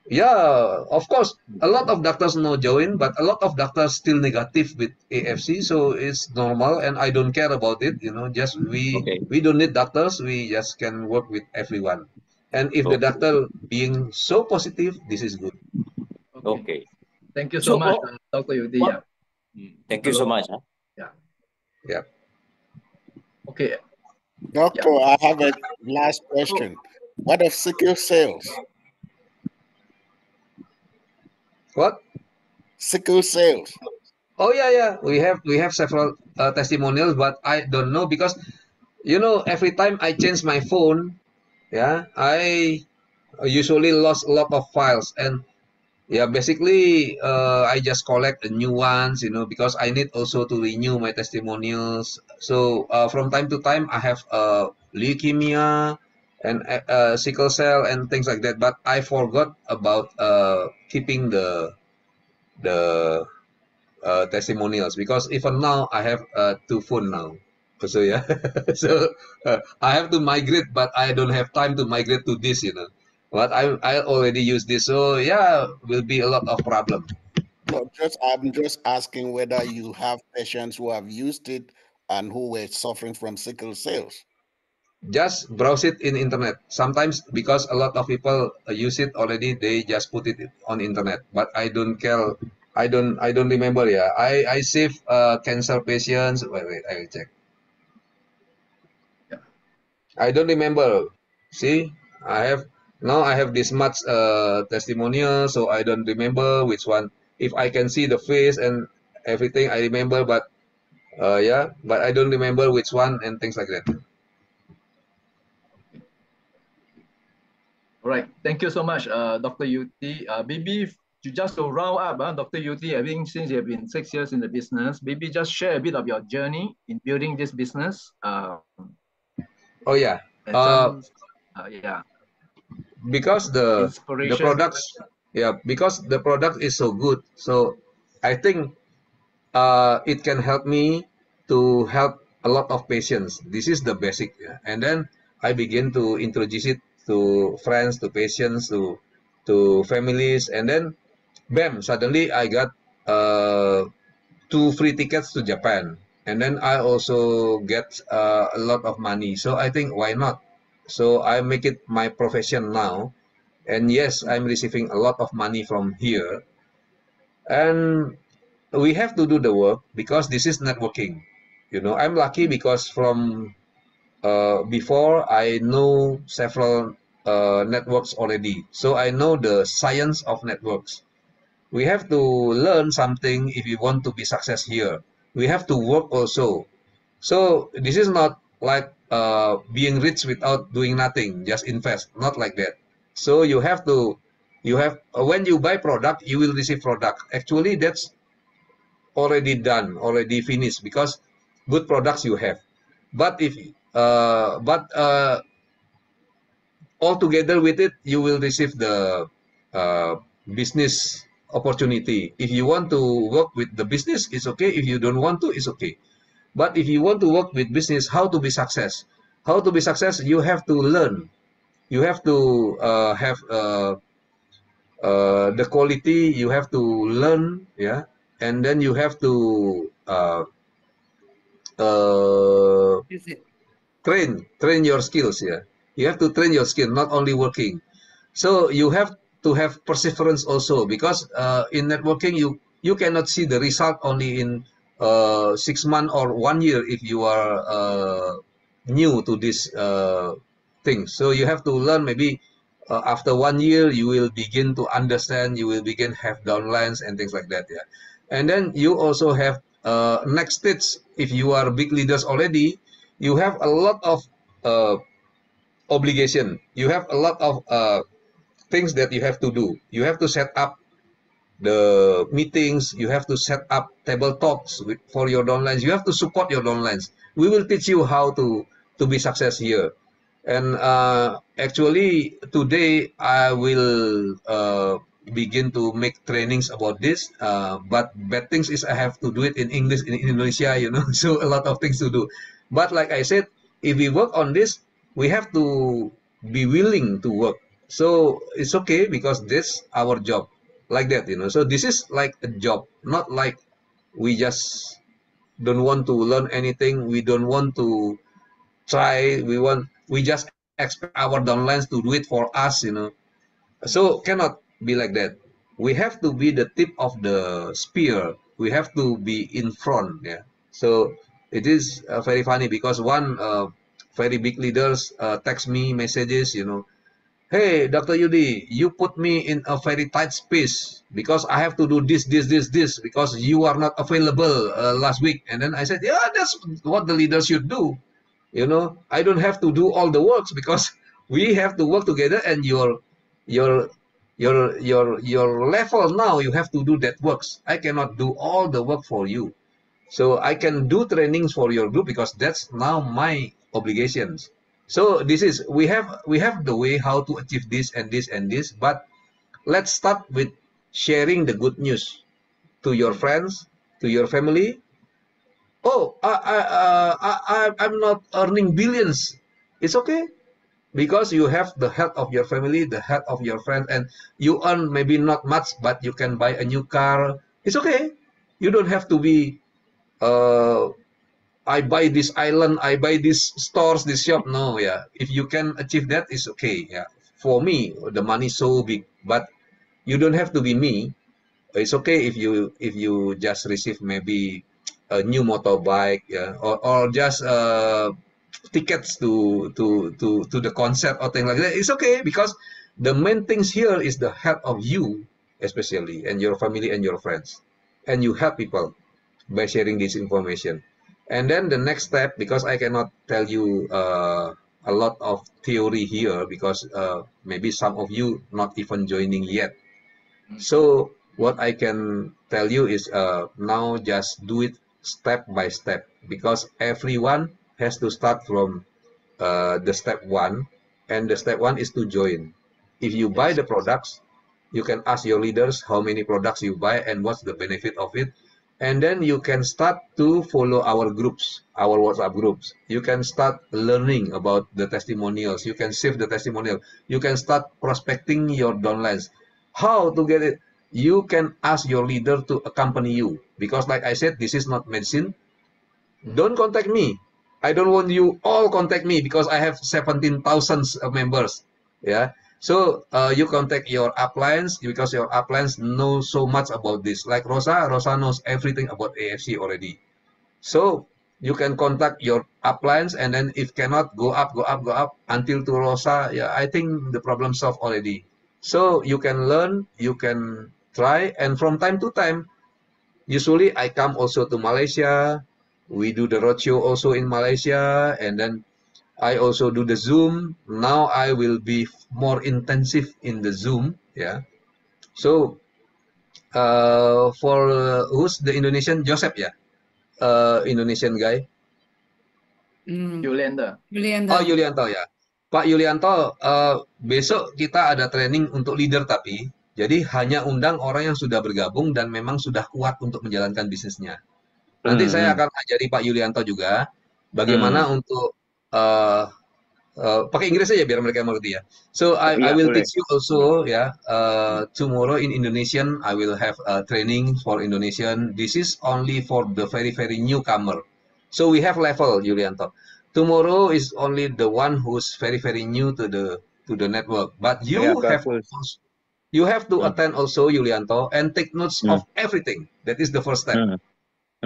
Yeah, of course, a lot of doctors no join, but a lot of doctors still negative with AFC, so it's normal, and I don't care about it, you know. Just we don't need doctors, we just can work with everyone. And if the doctor being so positive, this is good. Thank you so much, Dr. Yudi. Yeah. Thank you so much. Yeah. Okay. Doctor, I have a last question. What of sickle cells? What? Sickle cells. Oh yeah. We have several testimonials, but I don't know because, you know, every time I change my phone, yeah, I usually lost a lot of files, and yeah, basically I just collect the new ones, you know, because I need also to renew my testimonials. So from time to time I have leukemia and sickle cell and things like that, but I forgot about keeping the testimonials, because even now I have 2 phone now. So yeah, so I have to migrate, but I don't have time to migrate to this, you know. But I already use this, so yeah, will be a lot of problem. No, I'm just asking whether you have patients who have used it and who were suffering from sickle cells. Just browse it in internet. Sometimes because a lot of people use it already, they just put it on internet. But I don't care. I don't remember. Yeah, I save cancer patients. Wait, I will check. I don't remember. See, I have this much testimonial, so I don't remember which one. If I can see the face and everything, I remember, but but I don't remember which one and things like that. All right. Thank you so much, Dr. Yuti. Maybe just to round up, Dr. Yuti, I think since you have been 6 years in the business, maybe just share a bit of your journey in building this business. Oh yeah. Yeah. because the inspiration. products, yeah, because the product is so good. So I think it can help me to help a lot of patients. This is the basic, yeah. And then I begin to introduce it to friends, to patients, to families, and then bam, suddenly I got 2 free tickets to Japan, and then I also get a lot of money. So I think why not? So I make it my profession now, and yes, I'm receiving a lot of money from here, and we have to do the work because this is networking. You know, I'm lucky because from before I know several networks already, so I know the science of networks. We have to learn something if we want to be success here. We have to work also. So this is not like being rich without doing nothing, just invest, not like that. So you have to, when you buy product, you will receive product. Actually, that's already done, already finished because good products you have. But if all together with it, you will receive the business opportunity. If you want to work with the business, it's okay. If you don't want to, it's okay. But if you want to work with business, how to be success? How to be success? You have to learn. You have to have the quality. You have to learn, yeah, and then you have to Is it? train your skills. Yeah, you have to train your skill, not only working. So you have to have perseverance also because in networking you cannot see the result only in 6 months or 1 year if you are new to this thing. So you have to learn maybe after 1 year you will begin to understand, you will begin have downlines and things like that. Yeah, and then you also have next stage. If you are big leaders already, you have a lot of obligation. You have a lot of things that you have to do. You have to set up the meetings. You have to set up table talks for your downlines. You have to support your downlines. We will teach you how to be success here. And actually today I will begin to make trainings about this. But bad things is I have to do it in English in Indonesia, you know. So a lot of things to do. But like I said, if we work on this, we have to be willing to work. So it's okay because this our job, like that, you know. So this is like a job, not like we just don't want to learn anything. We don't want to try. We just expect our downlines to do it for us, you know. So cannot be like that. We have to be the tip of the spear. We have to be in front. Yeah. So it is very funny because one very big leaders text me messages, you know. Hey, Dr. Yudi, you put me in a very tight space because I have to do this because you are not available last week. And then I said, yeah, that's what the leader should do. You know, I don't have to do all the works because we have to work together, and your level now, you have to do that works. I cannot do all the work for you. So I can do trainings for your group because that's now my obligations. So this is we have the way how to achieve this and this and this, but let's start with sharing the good news to your friends, to your family. Oh, I'm not earning billions. It's okay because you have the help of your family, the help of your friends, and you earn maybe not much, but you can buy a new car. It's okay. You don't have to be I buy this island, I buy these stores, this shop. No, yeah. If you can achieve that, it's okay. Yeah. For me, the money is so big, but you don't have to be me. It's okay if you just receive maybe a new motorbike, yeah, or just tickets to the concert or thing like that. It's okay because the main things here is the help of you, especially, and your family and your friends, and you help people by sharing this information. And then the next step, because I cannot tell you a lot of theory here because maybe some of you not even joining yet. So what I can tell you is now just do it step by step because everyone has to start from the step one, and the step one is to join. if you buy the products, you can ask your leaders how many products you buy and what's the benefit of it. And then you can start to follow our groups, our WhatsApp groups. You can start learning about the testimonials. You can save the testimonial. You can start prospecting your downlines. How to get it? You can ask your leader to accompany you. Because like I said, this is not medicine. Don't contact me. I don't want you all contact me because I have 17,000 members. Yeah. So you contact your uplines because your uplines know so much about this. Like Rosa knows everything about AFC already. So you can contact your uplines, and then if cannot, go up until to Rosa. Yeah, I think the problem solved already. So you can learn, you can try, and from time to time, usually I come also to Malaysia. We do the roadshow also in Malaysia, and then I also do the Zoom. Now I will be more intensive in the Zoom. Yeah. So for who's the Indonesian? Joseph ya, Indonesian guy. Yulianta. Oh, Yulianto ya. Pak Yulianto, besok kita ada training untuk leader tapi jadi hanya undang orang yang sudah bergabung dan memang sudah kuat untuk menjalankan bisnisnya. Nanti saya akan ajari Pak Yulianto juga bagaimana untuk pakai Inggris aja biar mereka mengerti ya. So I will teach you also ya. Tomorrow in Indonesian I will have a training for Indonesian. This is only for the very newcomer. So we have level, Yulianto. Tomorrow is only the one who's very new to the network. But you have to attend also, Yulianto, and take notes of everything. That is the first step.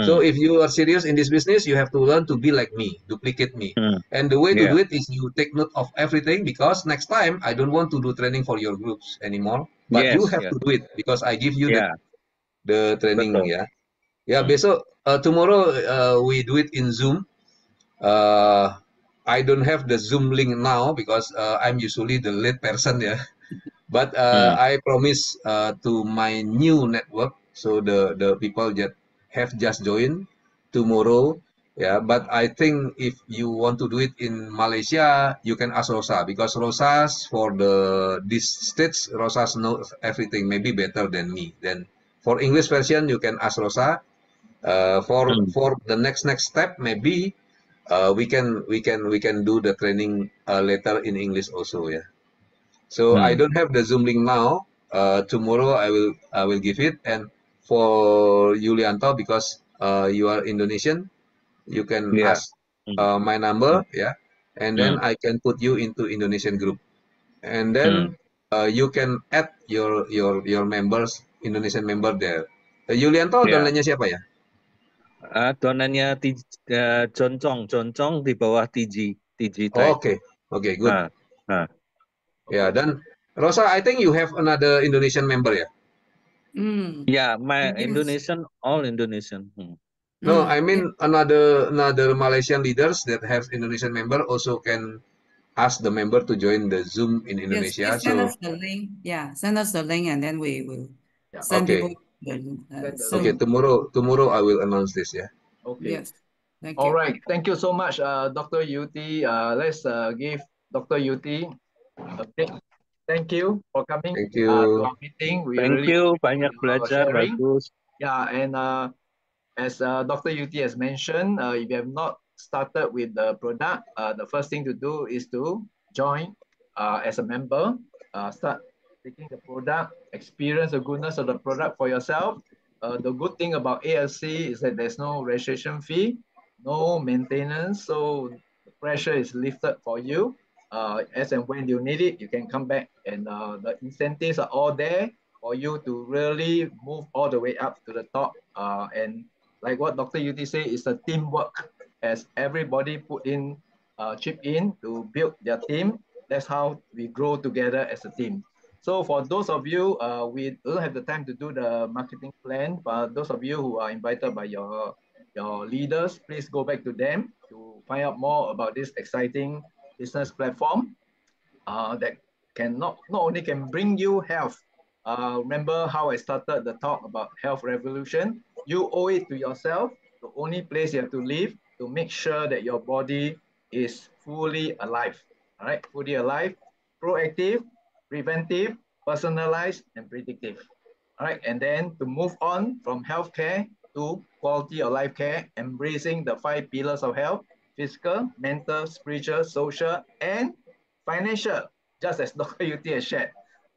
So if you are serious in this business, you have to learn to be like me, duplicate me. And the way to do it is you take note of everything, because next time I don't want to do training for your groups anymore, but you have to do it because I give you the training. Ya. Ya, besok tomorrow we do it in Zoom. I don't have the Zoom link now because I'm usually the lead person ya. But I promise to my new network, so the people that have just joined tomorrow. Yeah, but I think if you want to do it in Malaysia, you can ask Rosa, because Rosa's for this states, Rosa's knows everything, maybe better than me. Then for English version, you can ask Rosa. For the next step, maybe we can do the training later in English also. Yeah. So I don't have the Zoom link now. Tomorrow I will give it. And for Yulianto, because you are Indonesian, you can ask my number, yeah, and then I can put you into Indonesian group, and then you can add your members, Indonesian member there. Yulianto, downline-nya siapa ya? Downline-nya Joncong di bawah TG Oke, good. Ya, dan Rosa, I think you have another Indonesian member ya? Yeah, my Indonesian, all Indonesian. No, I mean another Malaysian leaders that have Indonesian member also can ask the member to join the Zoom in Indonesia. Yes, send us the link. Yeah, send us the link, and then we will send people the Zoom. Okay, tomorrow I will announce this. Yeah. Okay. Yes. Thank you. All right. Thank you so much, Dr. Yuti. Let's give Dr. Yuti a big thank you for coming to our meeting. Thank you. Banyak belajar, bagus. Yeah, and as Dr. Yuti has mentioned, if you have not started with the product, the first thing to do is to join as a member, start taking the product, experience the goodness of the product for yourself. The good thing about ALC is that there's no registration fee, no maintenance, so the pressure is lifted for you. As and when you need it, you can come back, and the incentives are all there for you to really move all the way up to the top. And like what Dr. Yuti said, it's a teamwork. As everybody chip in to build their team, that's how we grow together as a team. So for those of you, we don't have the time to do the marketing plan, but those of you who are invited by your leaders, please go back to them to find out more about this exciting business platform that can not only can bring you health. Remember how I started the talk about health revolution? You owe it to yourself. The only place you have to live to make sure that your body is fully alive. All right, fully alive, proactive, preventive, personalized, and predictive. All right, and then to move on from healthcare to quality of life care, embracing the 5 pillars of health: physical, mental, spiritual, social, and financial, just as Dr. Yuti has shared.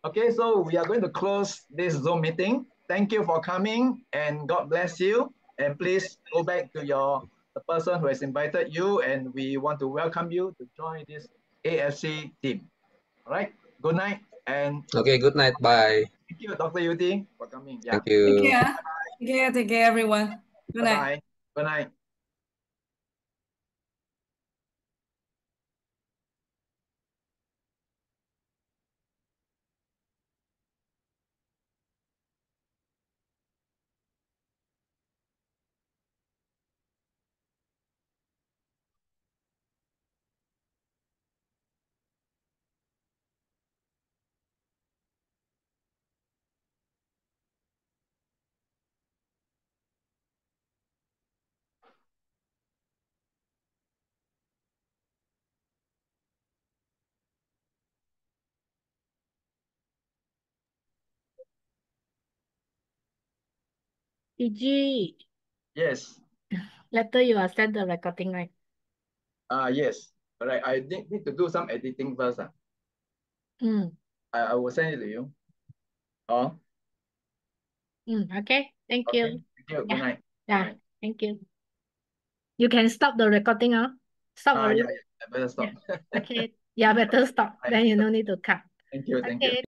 Okay, so we are going to close this Zoom meeting. Thank you for coming, and God bless you. And please go back to the person who has invited you, and we want to welcome you to join this AFC team. All right, good night. And Okay, good night. Bye. thank you, Dr. Yuti, for coming. Yeah. Thank you. Take care. Take care, everyone. Good night. Bye. Good night. TG, Yes. later you will send the recording, right? Yes. All right. I need to do some editing first. I will send it to you. Oh. Okay. Thank Okay. you. Thank you. Good Yeah. night. Yeah. Good night. Thank you. You can stop the recording, Stop already. Yeah. I better stop. Okay. Yeah, better stop. Right. Then you no need to cut. Thank you. Thank you. Okay.